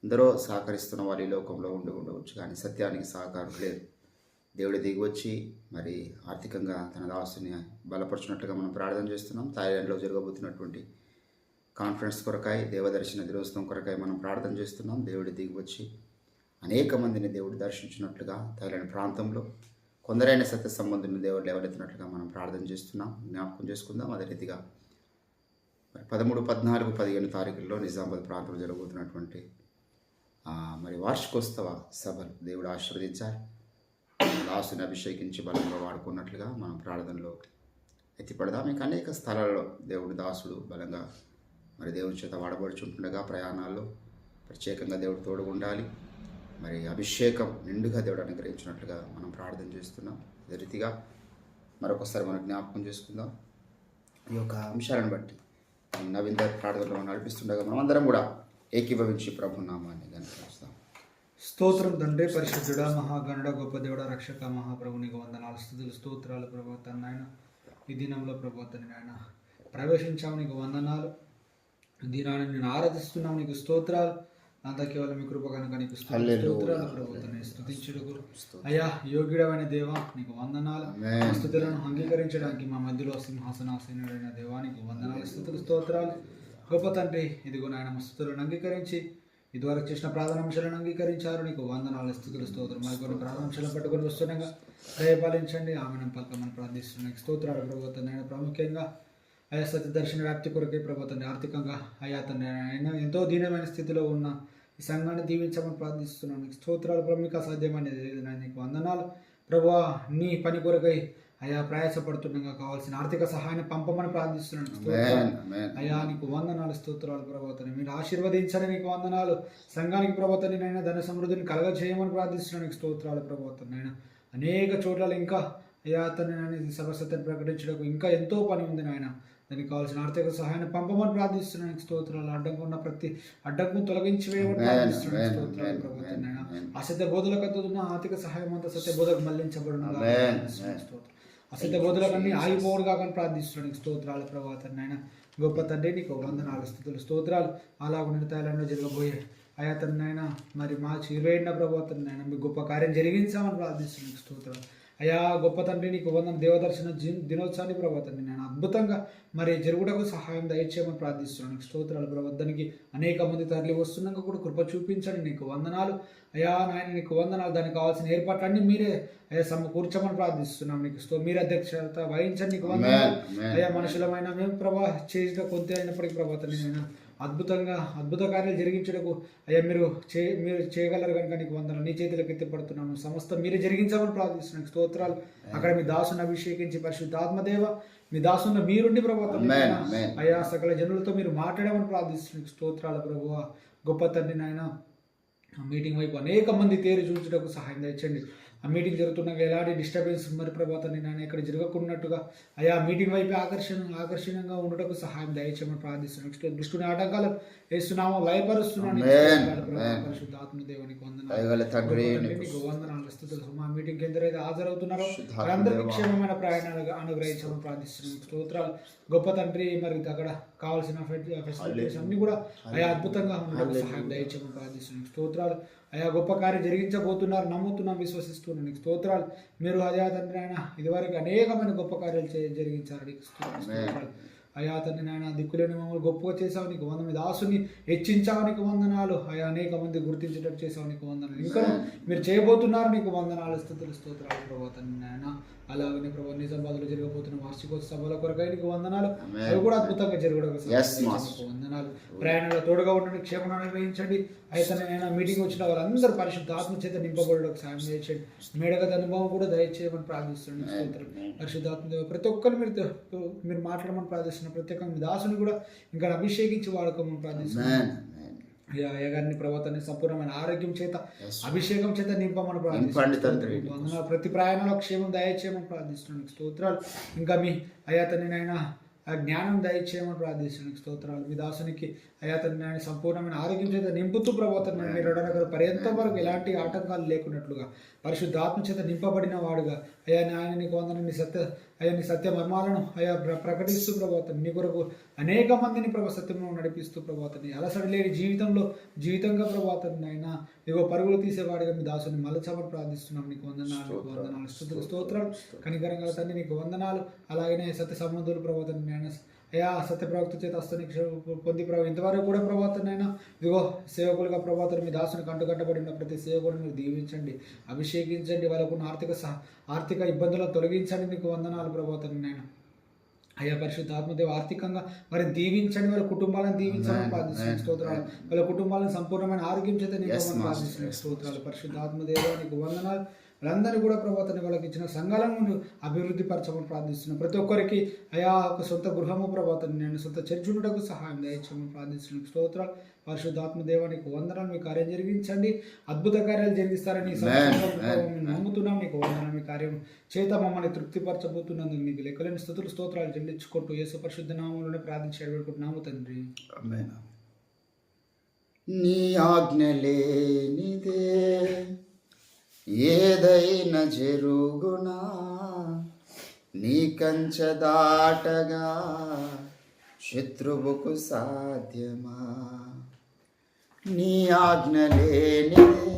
ఎందరో సహకరిస్తున్న వాళ్ళు ఈ లోకంలో ఉండవచ్చు, కానీ సత్యానికి సహకారం లేదు. దేవుడి దిగి వచ్చి మరి ఆర్థికంగా తన దాసుని బలపరుచున్నట్లుగా మనం ప్రార్థన చేస్తున్నాం. థాయిలాండ్లో జరగబోతున్నటువంటి కాన్ఫరెన్స్ కొరకాయ, దేవదర్శన దినోత్సవం కొరకాయ మనం ప్రార్థన చేస్తున్నాం. దేవుడి దిగి వచ్చి అనేక మందిని దేవుడు దర్శించినట్లుగా థాయిలాండ్ ప్రాంతంలో కొందరైన సత్య సంబంధుని దేవుడు లేవనెత్తినట్లుగా మనం ప్రార్థన చేస్తున్నాం. జ్ఞాపకం చేసుకుందాం. అదే రీతిగా మరి 13, 14, 15 తారీఖుల్లో నిజామాబాద్ ప్రాంతంలో జరగబోతున్నటువంటి మరి వార్షికోత్సవ సభలు దేవుడు ఆశీర్వదించాలి. దాసుని అభిషేకించి బలంగా వాడుకున్నట్లుగా మనం ప్రార్థనలో ఎత్తిపడదాం. ఇంకా అనేక స్థలాల్లో దేవుడు దాసుడు బలంగా మరి దేవుని చేత వాడబడుచుంటుండగా ప్రయాణాల్లో ప్రత్యేకంగా దేవుడు తోడు ఉండాలి. మరి అభిషేకం నిండుగా దేవుడు అనుగ్రహించినట్లుగా మనం ప్రార్థన చేస్తున్నాం. అదే రీతిగా మరొకసారి మనం జ్ఞాపకం చేసుకుందాం. ఈ యొక్క అంశాలను బట్టి నవీన్ ప్రార్థనలో నడిపిస్తుండగా మనం అందరం కూడా ఏకీభవించి ప్రభు నామాన్ని గణపరుస్తాం. స్తోత్రం తండ్రి, పరిశుద్ధుడా, మహాగణుడ, గొప్ప దేవుడ, రక్షక, మహాప్రభు నీకు వందనాలు, స్తుతులు, స్తోత్రాలు ప్రభు. నాయన ఈ దినంలో ప్రభు నాయన ప్రవేశించాము, నీకు వందనాలు. దినాన్ని నేను ఆరాధిస్తున్నాము, నీకు స్తోత్రాలు. అంతా కేవలం మీ కృప కనుక నీకు స్తోత్రాలు ప్రభు. స్తుతించుటకు అయ్యా యోగ్యుడమైన దేవా నీకు వందనాలు. స్తుతులను అంగీకరించడానికి మా మధ్యలో సింహాసనాసీనుడైన దేవానికి వందనాలు, స్తుతులు, స్తోత్రాలు. గొప్ప తండ్రి, ఇదిగో నాయన మా స్తుతులను అంగీకరించి ఇదివరకు చేసిన ప్రార్థనాంశాలను అంగీకరించారు, నీకు వందనాలు, స్తుతులు, స్తోత్రం. మరి కొన్ని ప్రార్థనాంశాలను పట్టుకొని వస్తుండగా దయపాలించండి, ఆమెను పలకమని ప్రార్థిస్తున్నాయి. స్తోత్రాలు ప్రభుత్వం. నేను ప్రాముఖ్యంగా అయా సత్య దర్శన వ్యాప్తి కొరకే ప్రభుత్వాన్ని ఆర్థికంగా అయా తన ఎంతో దీనమైన స్థితిలో ఉన్న ఈ సంఘాన్ని దీవించమని ప్రార్థిస్తున్నాను. స్తోత్రాలు ప్రభు. మీకు అసాధ్యమైనది లేదు. నీకు వందనాలు ప్రభువా. నీ పని కొరకై అయా ప్రయాసపడుతుండగా కావాల్సిన ఆర్థిక సహాయాన్ని పంపమని ప్రార్థిస్తున్నాను. స్తోత్రాలు అయా, నీకు వందనాలు, స్తోత్రాలు ప్రభుత్వాన్ని. మీరు ఆశీర్వదించండి, నీకు వందనాలు. సంఘానికి ప్రభుత్వాన్ని నైనా ధన సమృద్ధిని కలగజేయమని ప్రార్థిస్తున్నాను. నీకు స్తోత్రాలు ప్రభుత్వం. నైనా అనేక చోట్ల ఇంకా అయా తనని సర్వసత్యాన్ని ప్రకటించడానికి ఇంకా ఎంతో పని ఉంది నాయన. దానికి కావాల్సిన ఆర్థిక సహాయాన్ని పంపమని ప్రార్థిస్తున్నాను. స్తోత్రాలు. అడ్డంగా ఉన్న ప్రతి అడ్డంకును తొలగించి వేయమని ప్రార్థిస్తున్నాను. స్తోత్రాలు ప్రభుత్వం. నైనా అసత్య బోధలకు అందుతున్న ఆర్థిక సహాయం అంతా సత్య బోధకు మళ్లించబడిన స్తోత్రం. అసత్య బోధలకన్నీ ఆగిపోవడు కాకని ప్రార్థిస్తున్నాను. స్తోత్రాలు ప్రభుత్వం. నైనా గొప్ప తండ్రి, నీకు వందనాలు, స్తుతులు, స్తోత్రాలు. అలాగ థాయిలాండ్లో జరగబోయే అయా తనైనా మరి మార్చి 27న ప్రభుత్వం నైనా మీ గొప్ప కార్యం జరిగించామని ప్రార్థిస్తున్నాను. స్తోత్రాలు అయా. గొప్ప తండ్రి, నీకు వందన దేవదర్శన దినోత్సవాన్ని ప్రభుత్వం నేను అద్భుతంగా మరి జరుగుటకు సహాయం దయచేయమని ప్రార్థిస్తున్నాను. స్తోత్రాలు ప్రభుత్వానికి. అనేక మంది తరలి వస్తున్నాక కూడా కృప చూపించండి, నీకు వందనాలు అయా. నాయన నీకు వందనాలు. దానికి కావాల్సిన ఏర్పాట్లన్నీ మీరే అయ్యా సమకూర్చమని ప్రార్థిస్తున్నాం. నీకు మీరు అధ్యక్షత వహించండి, నీకు వందనాలు అయ్యా. మనుషులమైన మేము ప్రభా చేసిన కొంత అయినప్పటికీ ప్రభుత్వం నేను అద్భుత కార్యాలు జరిగించడానికి అయ్యా మీరు చేయగలరు కనుక నీకు వందనాలు. నీ చేతులకు ఎత్తిపడుతున్నాను. సమస్త మీరే జరిగించామని ప్రార్థిస్తున్నాను. స్తోత్రాలు. అక్కడ మీ దాసుని అభిషేకించి పరిశుద్ధాత్మదేవ మీ దాసున్న మీరుండి ప్రభుత్వం అయ్యా సకల జనులతో మీరు మాట్లాడమని ప్రార్థిస్తున్నాను. స్తోత్రాలు ప్రభువ. గొప్ప తండ్రి నాయన మీటింగ్ వైపు అనేక మంది తేరు చూచుటకు సహాయం దయచండి. ఆ మీటింగ్ జరుగుతున్నాక ఎలాంటి డిస్టర్బెన్స్ మరి ప్రభాతాన్ని నేను ఇక్కడ జరగకున్నట్టుగా అయా మీటింగ్ వైపు ఆకర్షణీయంగా ఉండటకు సహాయం దయచేయమని ప్రార్థిస్తున్నాను. దృష్టిని ఆటంకాలు వేస్తున్నాము, లయపరుస్తున్నాను. ఆత్మదేవునికి వందనాలు, స్తుతులు. మా మీటింగ్కి ఎందరైతే హాజరవుతున్నారో వారందరికీ క్షేమమైన ప్రయాణాలు అనుగ్రహించమని ప్రార్థిస్తున్నాను. స్తోత్రాలు. గొప్ప తండ్రి, మరి అక్కడ కావాల్సిన ఫెసిలిటీస్ అన్ని కూడా అయా అద్భుతంగా ఉండడం సహాయం దయచేయమని ప్రార్థిస్తున్నాను. స్తోత్రాలు అయా. గొప్ప కార్యం జరిగించబోతున్నారు, నమ్ముతున్నాం, విశ్వసిస్తున్నాను. నీకు స్తోత్రాలు. మీరు అయా తండ్రి ఆయన ఇదివరకు అనేకమైన గొప్ప కార్యాలు జరిగించారు. నీకు స్తోత్రాలు అయా తండ్రి నాయన. దిక్కులేని మమ్మల్ని గొప్పగా చేసావు, నీకు వందనాలు. దాసుని హెచ్చించావు, నీకు వందనాలు అయా. అనేక మంది గుర్తించేటట్టు చేసావు, నీకు వందనాలు. ఇంకా మీరు చేయబోతున్నారు, నీకు వందనాలు, స్తుతులు, స్తోత్రాలు ప్రభావ తండ్రి నాయన. అలాగనే ప్రభావ నిజామాబాద్లో జరగబోతున్న వార్షికోత్సవ సభల కొరకై నీకు వందనాలు. అవి కూడా అద్భుతంగా జరగడం వందనాలు. ప్రయాణాలు తోడుగా ఉండడానికి క్షేమను అనుగ్రహించండి. అయితే నేను మీటింగ్ వచ్చిన వాళ్ళందరూ పరిశుద్ధ ఆత్మ చేత నింపబడడానికి సాయం చేయండి. మేడగత అనుభవం కూడా దయచేయమని ప్రార్థిస్తున్నాను. పరిశుద్ధాత్మ ప్రతి ఒక్కరు మీరు మాట్లాడమని ప్రార్థిస్తున్నాను. ప్రత్యేకంగా మీ దాసుని కూడా ఇంకా అభిషేకించి వాడుకోమని ప్రార్థిస్తున్నాను. అయ్యగారిని ప్రభుత్వాన్ని సంపూర్ణమైన ఆరోగ్యం చేత అభిషేకం చేత నింపమని ప్రార్థిస్తున్నాను. ప్రతి ప్రయాణంలో క్షేమం దయచేయమని ప్రార్థిస్తున్నాను. స్తోత్రాలు. ఇంకా మీ అయ్యా తండ్రి నాయన ఆ జ్ఞానం దయచేయమని ప్రార్థిస్తున్నాను. స్తోత్రాలు. మీ దాసునికి అయా తండ్రి నాయన సంపూర్ణమైన ఆరోగ్యం చేత నింపుతూ ప్రభావ తండ్రి నాయన మీరు అడగ పర్యంతం వరకు ఎలాంటి ఆటంకాలు లేకున్నట్లుగా పరిశుద్ధాత్మ చేత నింపబడిన వాడుగా అయా నాయన నీకు వందన నీ సత్య మర్మాలను అయా ప్రకటిస్తూ ప్రభావ తండ్రి నీ కొరకు అనేక మందిని ప్రభావ సత్యంలో నడిపిస్తూ ప్రభావ తండ్రి అలసడి లేని జీవితంగా ప్రభావ తండ్రి నాయన ఇగో పరుగులు తీసేవాడిగా మీ దాసుని మలచమని ప్రార్థిస్తున్నాం. నీకు వందనాలు స్తుతులు స్తోత్రాలు. కనికరంగా తండ్రి నీకు వందనాలు. అలాగనే సత్య సంబంధులు ప్రభావ తండ్రి నాయన అయా సత్య ప్రవక్త చేత హస్తానికి పొంది ప్రభావ ఇంతవరకు కూడా ప్రభావతనైనా ఇదిగో సేవకులుగా ప్రభావం మీ దాసుని కంటుకట్టబడిన ప్రతి సేవకుడిని మీరు దీవించండి, అభిషేకించండి. వాళ్ళకున్న ఆర్థిక ఇబ్బందులను తొలగించండి. నీకు వందనాలు ప్రభావతనైనా అయ్యా పరిశుద్ధ ఆత్మదేవ ఆర్థికంగా మరి దీవించండి, వాళ్ళ కుటుంబాలను దీవించాలని ప్రార్థిస్తున్నాను. స్తోత్రాలు. వాళ్ళ కుటుంబాలను సంపూర్ణమైన ఆరోగ్యం చేత నింపమని ప్రార్థిస్తున్నాను. స్తోత్రాలు. పరిశుద్ధ ఆత్మదేవ నీకు వందనాలు. వాళ్ళందరినీ కూడా ప్రభావతని వాళ్ళకి ఇచ్చిన సంఘాలను అభివృద్ధి పరచమని ప్రార్థిస్తున్నాను. ప్రతి ఒక్కరికి అయా ఒక సొంత గృహము ప్రభావతని నేను సొంత చర్చునుటకు సహాయం దయచేయమని ప్రార్థిస్తున్నాను. స్తోత్రాలు. పరిశుద్ధాత్మ దేవానికి వందనాలు. మీ కార్యం జరిగించండి, అద్భుత కార్యాలు జరిగిస్తారని నమ్ముతున్నాం. మీకు వందనాలు. మీ కార్యం చేత మమ్మల్ని తృప్తిపరచబోతున్నందుకు మీకు లెక్కలేని స్తుతులు స్తోత్రాలు చెల్లించుకుంటూ యేసు పరిశుద్ధ నామములోనే ప్రార్థించి అడుగుకుంటున్నాము తండ్రి. నీ ఆజ్ఞ లేనిదే ఏదైనా జరుగునా, నీ కంచె దాటగా శత్రువుకు సాధ్యమా? నీ ఆజ్ఞ లేనిదే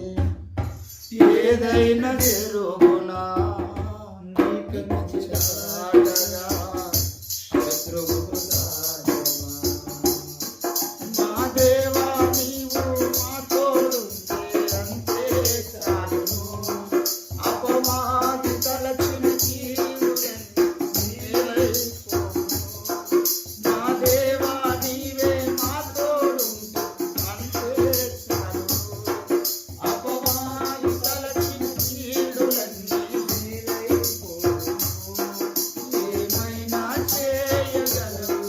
ఏదైనా జరుగునా, నీ కంచె దాటగా శత్రువుకు సాధ్యమా? మా దేవా నీవు మా తోడుంటే అంతే చాలును. అపవాది తలచిన కీడులన్నీ మేలైపోవును. మా దేవా నీవే మా తోడుంటే అంతే చాలును. అపవాది తలచిన కీడులన్నీ మేలైపోవును. ఏమైనా చేయగలవు,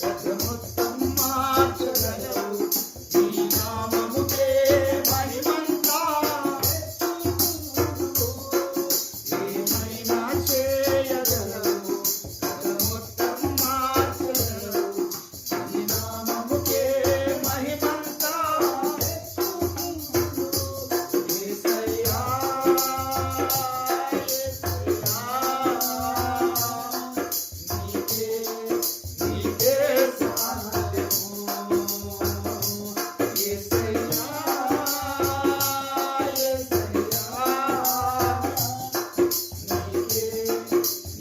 పెద్ద మొత్తం మార్చగలవు. నీ నామముకే మహిమంతా. ఏమైనా చేయగలవు, పెద్ద మొత్తం మార్చగలవు. నీ నామముకే మహిమంతా. యేసయ్యా, నీకే సాధ్యము. యేసయ్యా,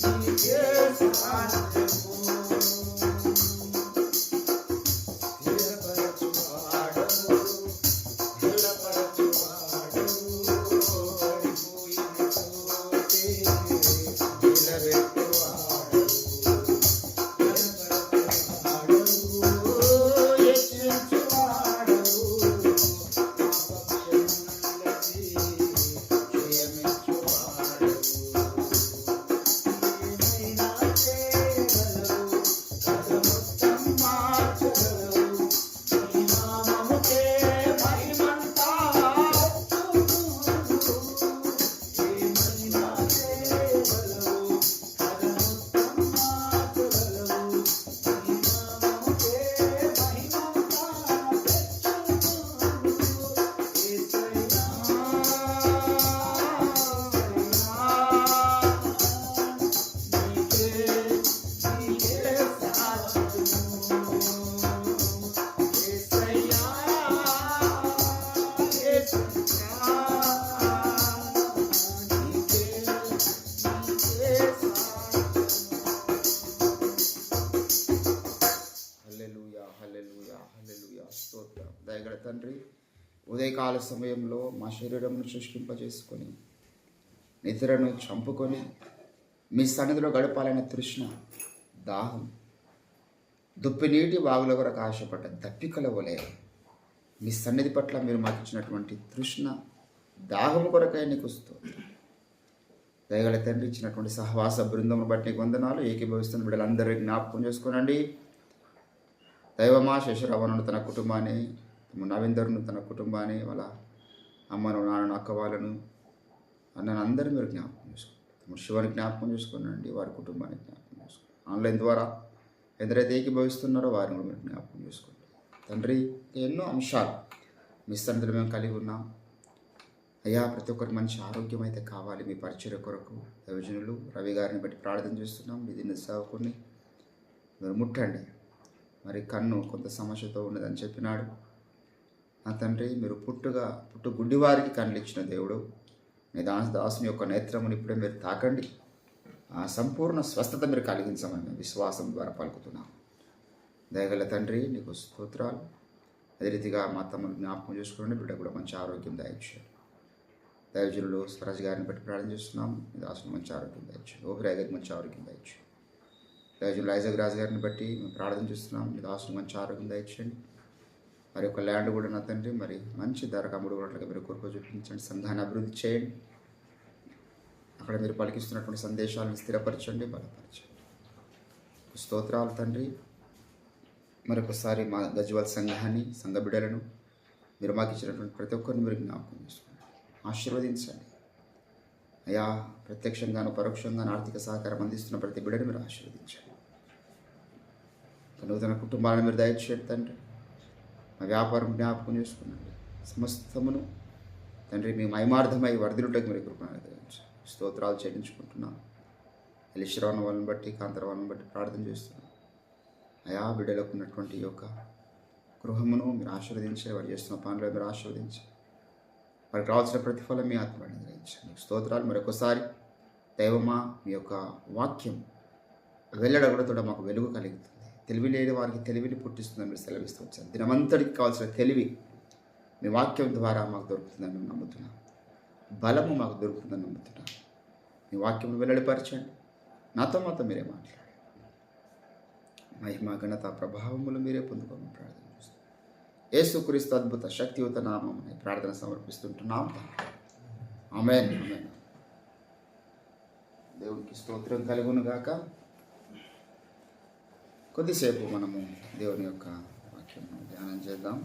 నీకే సాధ్యము. స్థిరపరచువాడవు, పడిపోయిన చోటే నిలబెట్టువాడవు. స్తోత్రం. దయగల తండ్రి, ఉదయకాల సమయంలో మా శరీరమును శుష్కింపజేసుకొని నిద్రను చంపుకొని మీ సన్నిధిలో గడపాలనే తృష్ణ, దాహం, దుప్పి నీటి వాగుల వరకు ఆశపడ్డ దప్పికల వలె మీ సన్నిధి పట్ల మీరు మాకు ఇచ్చినటువంటి తృష్ణ, దాహము కొరకై నీకు స్తోత్రం. దయగల తండ్రి, ఇచ్చినటువంటి సహవాస బృందమును బట్టి నీకు వందనాలు. ఏకీభవిస్తున్న బిడ్డలందరినీ జ్ఞాపకం చేసుకోనండి. దైవమా శేషరావణను తన కుటుంబాన్ని, నవీందర్ను తన కుటుంబాన్ని, వాళ్ళ అమ్మను, నాన్నను, అక్క వాళ్ళను, అన్నను అందరూ మీరు జ్ఞాపకం చేసుకోండి. శివాన్ని జ్ఞాపకం చేసుకోనండి, వారి కుటుంబాన్ని జ్ఞాపకం చేసుకోండి. ఆన్లైన్ ద్వారా ఎందరైతే ఏకీభవిస్తున్నారో వారిని కూడా మీరు జ్ఞాపకం చేసుకోండి తండ్రి. ఎన్నో అంశాలు మీ సన్నిధిలో మేము కలిగి ఉన్నాం అయ్యా. ప్రతి ఒక్కరికి మంచి ఆరోగ్యం అయితే కావాలి. మీ పరిచర్య కొరకు దైవజనులు రవి గారిని బట్టి ప్రార్థన చేస్తున్నాం. మీ దీన్ని సేవకుని మీరు ముట్టండి. మరి కన్ను కొంత సమస్యతో ఉన్నదని చెప్పినాడు నా తండ్రి. మీరు పుట్టు గుడ్డివారికి కన్నులు ఇచ్చిన దేవుడు. మీ దాసుని యొక్క నేత్రముని ఇప్పుడే మీరు తాకండి. ఆ సంపూర్ణ స్వస్థత మీరు కలిగించమని మేము విశ్వాసం ద్వారా పలుకుతున్నాం. దయగల తండ్రి నీకు స్తోత్రాలు. అదే రీతిగా మా తమ్ముడు జ్ఞాపకం చేసుకోండి. బిడ్డ కూడా మంచి ఆరోగ్యం దయచేయండి. దైవజనులు స్వరాజ్ గారిని బట్టి ప్రార్థన చేస్తున్నాం. మీ దాసుని మంచి ఆరోగ్యం దయచేయండి. ఓపిరాయ్ గారికి మంచి ఆరోగ్యం దయచేయండి. దైవజనులు ఐజాగ్ రాజు గారిని బట్టి మేము ప్రార్థన చేస్తున్నాం. మీ దాసుని మంచి ఆరోగ్యం దయచేయండి. మరి యొక్క ల్యాండ్ కూడా నా తండ్రి మరి మంచి ధరకు అమ్ముడున్నట్లుగా మీరు కొరకు చూపించండి. సంఘాన్ని అభివృద్ధి చేయండి. అక్కడ మీరు పలికిస్తున్నటువంటి సందేశాలను స్థిరపరచండి, బలపరచండి. స్తోత్రాలు తండ్రి. మరొకసారి మా గజ్వాల్ సంఘాన్ని, సంఘ బిడ్డలను మీరు మాకు ఇచ్చినటువంటి ప్రతి ఒక్కరిని మీరు జ్ఞాపకం చేసుకోండి, ఆశీర్వదించండి అయ్యా. ప్రత్యక్షంగాను పరోక్షంగాను ఆర్థిక సహకారం అందిస్తున్న ప్రతి బిడ్డను మీరు ఆశీర్వదించండి. నూతన కుటుంబాలను మీరు దయచేయండి తండ్రి. మా వ్యాపారం జ్ఞాపకం చేసుకున్నాండి. సమస్తమును తండ్రి మీ మహిమార్థమై వర్ధిలుటకు మీరు కృపను గ్రహించండి. స్తోత్రాలు చెల్లించుకుంటున్నాం. ఎలిశ్రవణ వాళ్ళని బట్టి, కాంతరవాళ్ళని బట్టి ప్రార్థన చేస్తున్నాం అయా. బిడ్డలకు ఉన్నటువంటి ఈ యొక్క గృహమును మీరు ఆశీర్వదించి, వారు చేస్తున్న పనులు మీరు ఆశీర్వదించి, వారికి రావాల్సిన ప్రతిఫలం మీ ఆత్మని గ్రహించండి. స్తోత్రాలు. మరొకసారి దైవమా మీ యొక్క వాక్యం వెళ్ళడగడతో మాకు వెలుగు కలుగుతుంది. తెలివి లేని వారికి తెలివిని పుట్టిస్తుందని మీరు సెలవిస్తూ వచ్చారు. దినమంతటికి కావాల్సిన తెలివి మీ వాక్యం ద్వారా మాకు దొరుకుతుందని మేము నమ్ముతున్నాం. బలము మాకు దొరుకుతుందని నమ్ముతున్నాం. మీ వాక్యం వెల్లడిపరచండి. నాతో మీరే మాట్లాడండి. మహిమ ఘనత ప్రభావములు మీరే పొందుకోమని ప్రార్థన చేస్తాం. యేసుక్రీస్తు అద్భుత శక్తియుత నామమున ప్రార్థన సమర్పిస్తుంటున్నాం. ఆమేన్. ఆమేన్. దేవునికి స్తోత్రం కలుగును గాక. కొద్దిసేపు మనము దేవుని యొక్క వాక్యం ధ్యానం చేద్దాం.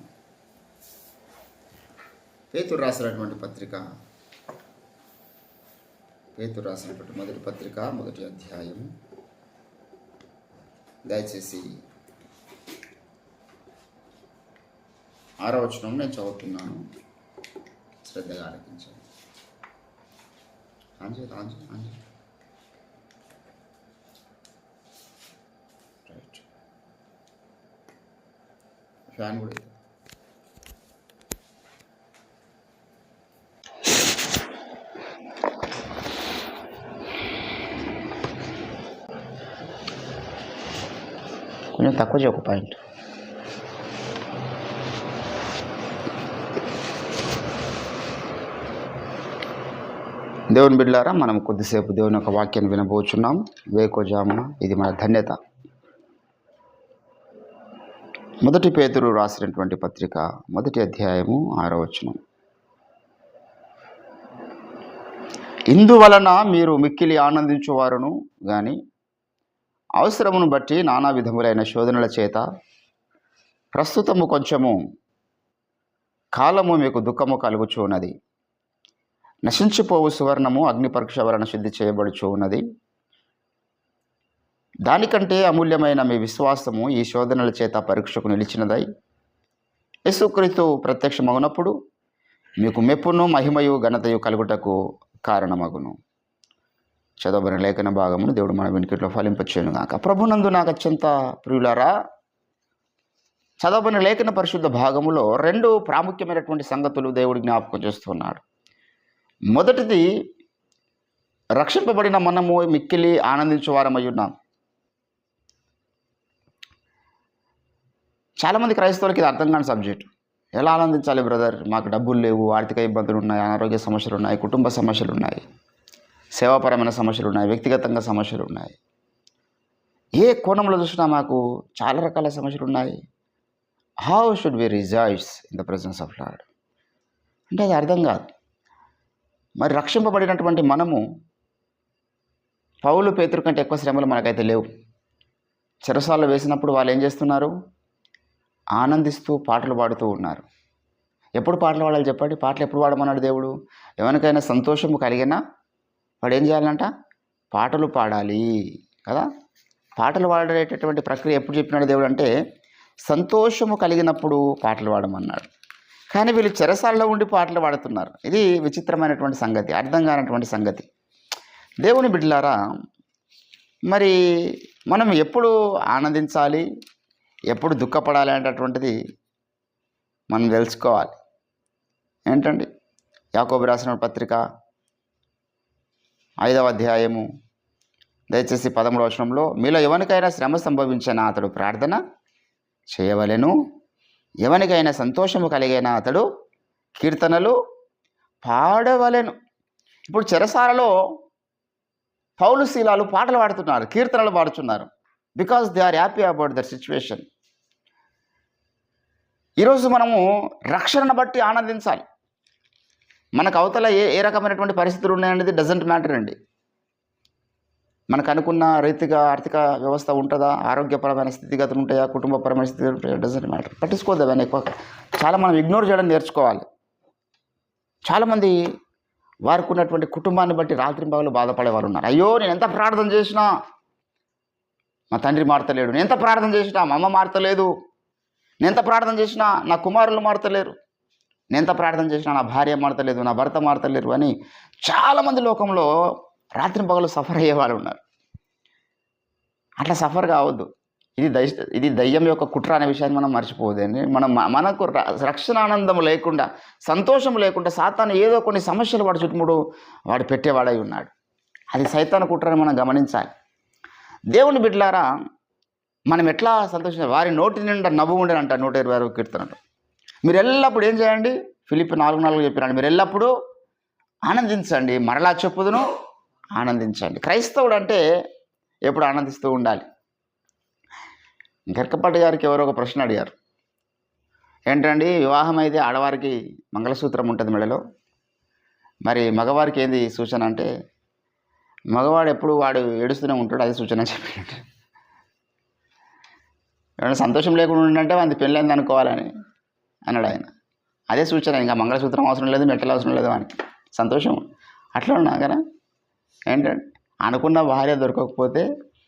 పేతురు రాసినటువంటి మొదటి పత్రిక 1వ అధ్యాయం. దయచేసి 6వ వచనం నేను చదువుతున్నాను, శ్రద్ధగా ఆలకించండి. రైట్, ఫ్యాన్ కూడా ఇది. కొంచెం తక్కువ చేయ ఒక పాయింట్. దేవుని బిడ్డలారా, మనం కొద్దిసేపు దేవుని యొక్క వాక్యాన్ని వినబోచున్నాం. వేకోజామున ఇది మన ధన్యత. మొదటి పేతురు రాసినటువంటి పత్రిక 1వ అధ్యాయము 6వ వచనం. ఇందువలన మీరు మిక్కిలి ఆనందించువారును గాని అవసరమును బట్టి నానా విధములైన శోధనల చేత ప్రస్తుతము కొంచెము కాలము మీకు దుఃఖము కలుగుచూ ఉన్నది. నశించిపోవు సువర్ణము అగ్నిపరీక్ష వలన శుద్ధి చేయబడుచూ ఉన్నది. దానికంటే అమూల్యమైన మీ విశ్వాసము ఈ శోధనల చేత పరీక్షకు నిలిచినదై యేసుక్రీస్తు ప్రత్యక్షమగునప్పుడు మీకు మెప్పును మహిమయు ఘనతయు కలుగుటకు కారణమగును. చదవబడిన లేఖన భాగమును దేవుడు మన వెనుకట్లో ఫలింపచేయును గాక. ప్రభునందు నాకు అత్యంత ప్రియులారా, చదవబడిన లేఖన పరిశుద్ధ భాగములో 2 ప్రాముఖ్యమైనటువంటి సంగతులు దేవుడు జ్ఞాపకం చేస్తున్నాడు. మొదటిది, రక్షింపబడిన మనము మిక్కిలి ఆనందించువారమై ఉన్నాం. చాలామంది క్రైస్తవులకి ఇది అర్థం కాని సబ్జెక్టు. ఎలా ఆనందించాలి బ్రదర్? మాకు డబ్బులు లేవు, ఆర్థిక ఇబ్బందులు ఉన్నాయి, అనారోగ్య సమస్యలు ఉన్నాయి, కుటుంబ సమస్యలు ఉన్నాయి, సేవాపరమైన సమస్యలు ఉన్నాయి, వ్యక్తిగతంగా సమస్యలు ఉన్నాయి. ఏ కోణంలో చూసినా మాకు చాలా రకాల సమస్యలు ఉన్నాయి. How should we rejoice in the presence of lord అంటే అది అర్థం కాదు. మరి రక్షింపబడినటువంటి మనము పౌలు పేతురు కంటే ఎక్కువ శ్రమలు మనకైతే లేవు. చెరసాల్లో వేసినప్పుడు వాళ్ళు ఏం చేస్తున్నారు? ఆనందిస్తూ పాటలు పాడుతూ ఉన్నారు. ఎప్పుడు పాటలు పాడాలి చెప్పండి? పాటలు ఎప్పుడు పాడమన్నాడు దేవుడు? ఎవరికైనా సంతోషము కలిగినా వాడు ఏం చేయాలంట? పాటలు పాడాలి కదా. పాటలు పాడేటటువంటి ప్రక్రియ ఎప్పుడు చెప్పినాడు దేవుడు అంటే సంతోషము కలిగినప్పుడు పాటలు పాడమన్నాడు. కానీ వీళ్ళు చెరసాలలో ఉండి పాటలు పాడుతున్నారు. ఇది విచిత్రమైనటువంటి సంగతి, అర్థం కానటువంటి సంగతి. దేవుని బిడ్డలారా, మరి మనం ఎప్పుడు ఆనందించాలి, ఎప్పుడు దుఃఖపడాలి అనేటటువంటిది మనం తెలుసుకోవాలి. ఏంటండి, యాకోబు రాసిన పత్రిక 5వ అధ్యాయము దయచేసి 13వ వచనంలో, మీలో ఎవరికైనా శ్రమ సంభవించినా అతడు ప్రార్థన చేయవలెను, ఎవరికైనా సంతోషము కలిగినా అతడు కీర్తనలు పాడవలెను. ఇప్పుడు చెరసాలలో పౌలు శీలాలు పాటలు పాడుతున్నారు, కీర్తనలు పాడుతున్నారు. Because they are happy about that situation. ఈరోజు మనము రక్షణను బట్టి ఆనందించాలి. మనకు అవతల ఏ రకమైనటువంటి పరిస్థితులు ఉన్నాయనేది డజంట్ మ్యాటర్ అండి. మనకు అనుకున్న రీతిగా ఆర్థిక వ్యవస్థ ఉంటుందా, ఆరోగ్యపరమైన స్థితిగతులు ఉంటాయా, కుటుంబపరమైన స్థితిగతులు ఉంటాయా, డజంట్ మ్యాటర్. పట్టించుకోవద్దు అవన్నీ ఎక్కువ. చాలా మనం ఇగ్నోర్ చేయడం నేర్చుకోవాలి. చాలామంది వారికి ఉన్నటువంటి కుటుంబాన్ని బట్టి రాత్రింబగలు బాధపడే వారు ఉన్నారు. అయ్యో, నేను ఎంత ప్రార్థన చేసినా మా తండ్రి మారతలేడు, నేను ఎంత ప్రార్థన చేసినా మా అమ్మ మారతలేదు, నేను ఎంత ప్రార్థన చేసినా నా కుమారులు మారతలేరు, నేను ఎంత ప్రార్థన చేసినా నా భార్య మారతలేదు, నా భర్త మారతలేరు అని చాలామంది లోకంలో రాత్రింబగలు సఫర్ అయ్యేవాళ్ళు ఉన్నారు. అట్లా సఫర్ కావద్దు. ఇది దయ్యం యొక్క కుట్ర అనే విషయాన్ని మనం మర్చిపోవద్దండి. మనకు రక్షణ ఆనందం లేకుండా, సంతోషం లేకుండా సాతాను ఏదో కొన్ని సమస్యలు వాడి చుట్టుముడు వాడు పెట్టేవాడై ఉన్నాడు. అది సైతాను కుట్రని మనం గమనించాలి. దేవుని బిడ్డలారా, మనం ఎట్లా సంతోషించాలి? వారి నోటి నిండా నవ్వు ఉండని అంటారు 126 కీర్తనలు. మీరు ఎల్లప్పుడు ఏం చేయండి? ఫిలిప్పీ 4:4 చెప్పినాడు, మీరు ఎల్లప్పుడూ ఆనందించండి, మరలా చెప్పుదును ఆనందించండి. క్రైస్తవుడు అంటే ఎప్పుడు ఆనందిస్తూ ఉండాలి. గర్కపాటి గారికి ఎవరో ఒక ప్రశ్న అడిగారు. ఏంటండి, వివాహం అయితే ఆడవారికి మంగళసూత్రం ఉంటుంది మెడలో, మరి మగవారికి ఏంది సూచన అంటే, మగవాడు ఎప్పుడు వాడు ఏడుస్తూనే ఉంటాడు, అది సూచన చెప్పినట్టు. ఏమైనా సంతోషం లేకుండా ఉండంటే వాడి పెళ్ళైంది అనుకోవాలని అన్నాడు ఆయన. అదే సూచన. ఇంకా మంగళసూత్రం అవసరం లేదు, మెట్టలు అవసరం లేదు, వానికి సంతోషం. అట్లా ఉన్నా కదా. ఏంటంటే, అనుకున్న భార్య దొరకకపోతే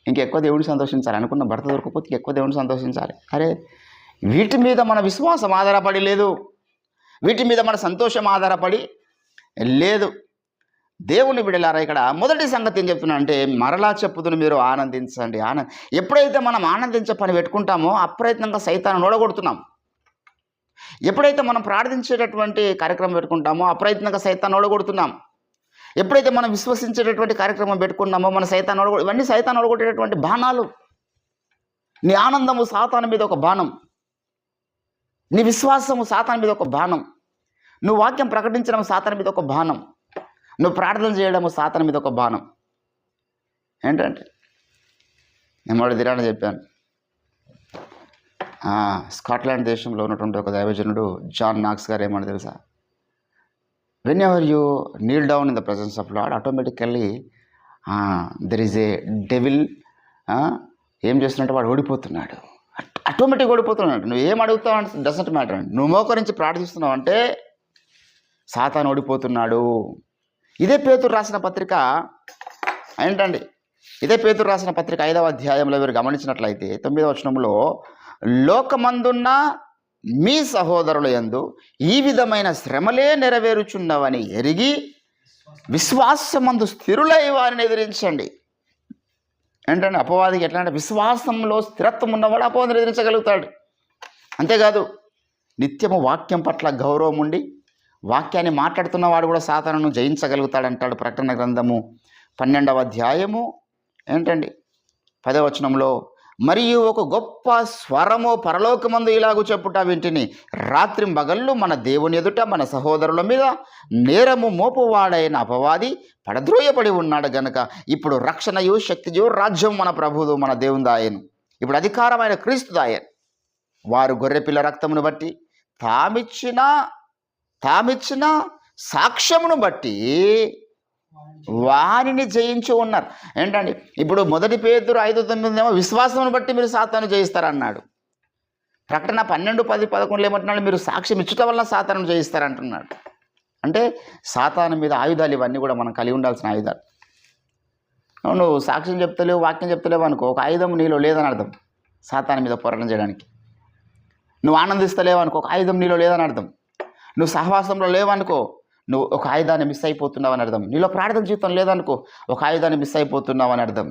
ఇంకెక్కువ దేవుడిని సంతోషించాలి, అనుకున్న భర్త దొరకకపోతే ఇంకెక్కువ దేవుడిని సంతోషించాలి. అరే, వీటి మీద మన విశ్వాసం ఆధారపడి లేదు, వీటి మీద మన సంతోషం ఆధారపడి లేదు. దేవుని బిడ్డలారా, ఇక్కడ మొదటి సంగతి ఏం చెప్తున్నా అంటే, మరలా చెప్పుదును మీరు ఆనందించండి. ఎప్పుడైతే మనం ఆనందించే పని పెట్టుకుంటామో అప్రయత్నంగా సైతాన్ని ఓడగొడుతున్నాం. ఎప్పుడైతే మనం ప్రార్థించేటటువంటి కార్యక్రమం పెట్టుకుంటామో అప్రయత్నంగా సైతాన్ని ఓడగొడుతున్నాం. ఎప్పుడైతే మనం విశ్వసించేటటువంటి కార్యక్రమం పెట్టుకున్నామో మన సైతాన్ని ఇవన్నీ సైతాన్ని ఓడగొట్టేటటువంటి బాణాలు. నీ ఆనందము సాతాను మీద ఒక బాణం, నీ విశ్వాసము సాతాను మీద ఒక బాణం, నువ్వు వాక్యం ప్రకటించడం సాతాను మీద ఒక బాణం, నువ్వు ప్రార్థన చేయడము సాతాను మీద ఒక బాణం. ఏంటంటే, నేను మొదటి దినాన్ని చెప్పాను, స్కాట్లాండ్ దేశంలో ఉన్నటువంటి ఒక దైవజనుడు జాన్ నాక్స్ గారు ఏమని తెలుసా, when ever you Neel down in the presence of lord, automatically there is a devil ఏం చేస్తున్నట్టు వాడు ఓడిపోతున్నాడు, ఆటోమేటిక్గా ఓడిపోతున్నాడు. నువ్వు ఏం అడుగుతావు అంటే డజంట్ మ్యాటర్ అండి. నువ్వు మోకరించి ప్రార్థిస్తున్నావు అంటే సాతాను ఓడిపోతున్నాడు. ఇదే పేతురు రాసిన పత్రిక ఏంటండి, ఇదే పేతురు రాసిన పత్రిక 5వ అధ్యాయంలో మీరు గమనించినట్లయితే 9వ వచనంలో, లోకమందున్న మీ సహోదరుల యందు ఈ విధమైన శ్రమలే నెరవేరుచున్నవని ఎరిగి విశ్వాసమందు స్థిరులై వారిని ఎదిరించండి. ఏంటంటే, అపవాదికి ఎట్లా అంటే, విశ్వాసంలో స్థిరత్వం ఉన్నవాడు అపవాదిని ఎదిరించగలుగుతాడు. అంతేకాదు, నిత్యము వాక్యం పట్ల గౌరవం ఉండి వాక్యాన్ని మాట్లాడుతున్నవాడు కూడా సాతానును జయించగలుగుతాడంటాడు ప్రకటన గ్రంథము 12వ అధ్యాయము ఏంటండి 10వ వచనంలో, మరియు ఒక గొప్ప స్వరము పరలోకమందు ఇలాగూ చెప్పుట వింటిని, రాత్రింబగళ్ళు మన దేవుని ఎదుట మన సహోదరుల మీద నేరము మోపువాడైన అపవాది పడద్రోయబడి ఉన్నాడు గనుక ఇప్పుడు రక్షణయు శక్తియు రాజ్యం మన ప్రభువు మన దేవుని దాయను. ఇప్పుడు అధికారమైన క్రీస్తు దాయను. వారు గొర్రెపిల్ల రక్తమును బట్టి తామిచ్చిన సాక్ష్యమును బట్టి వారిని జయించి ఉన్నారు. ఏంటండి, ఇప్పుడు 1 పేతురు 5:9 విశ్వాసమును బట్టి మీరు సాతాను జయిస్తారన్నాడు. ప్రకటన 12, 10, 11 ఏమంటున్నాడు, మీరు సాక్ష్యం ఇచ్చటం వల్ల సాతాను జయిస్తారంటున్నాడు. అంటే సాతాను మీద ఆయుధాలు ఇవన్నీ కూడా మనం కలిగి ఉండాల్సిన ఆయుధాలు. నువ్వు సాక్ష్యం చెప్తలేవు, వాక్యం చెప్తలేవు అనుకో, ఒక ఆయుధం నీలో లేదని అర్థం. సాతాను మీద పోరాటం చేయడానికి. నువ్వు ఆనందిస్తలేవు అనుకో, ఒక ఆయుధం నీలో లేదని అర్థం. నువ్వు సహవాసంలో లేవనుకో, నువ్వు ఒక ఆయుధాన్ని మిస్ అయిపోతున్నావు అని అర్థం. నీలో ప్రార్థన జీవితం లేదనుకో, ఒక ఆయుధాన్ని మిస్ అయిపోతున్నావు అని అర్థం.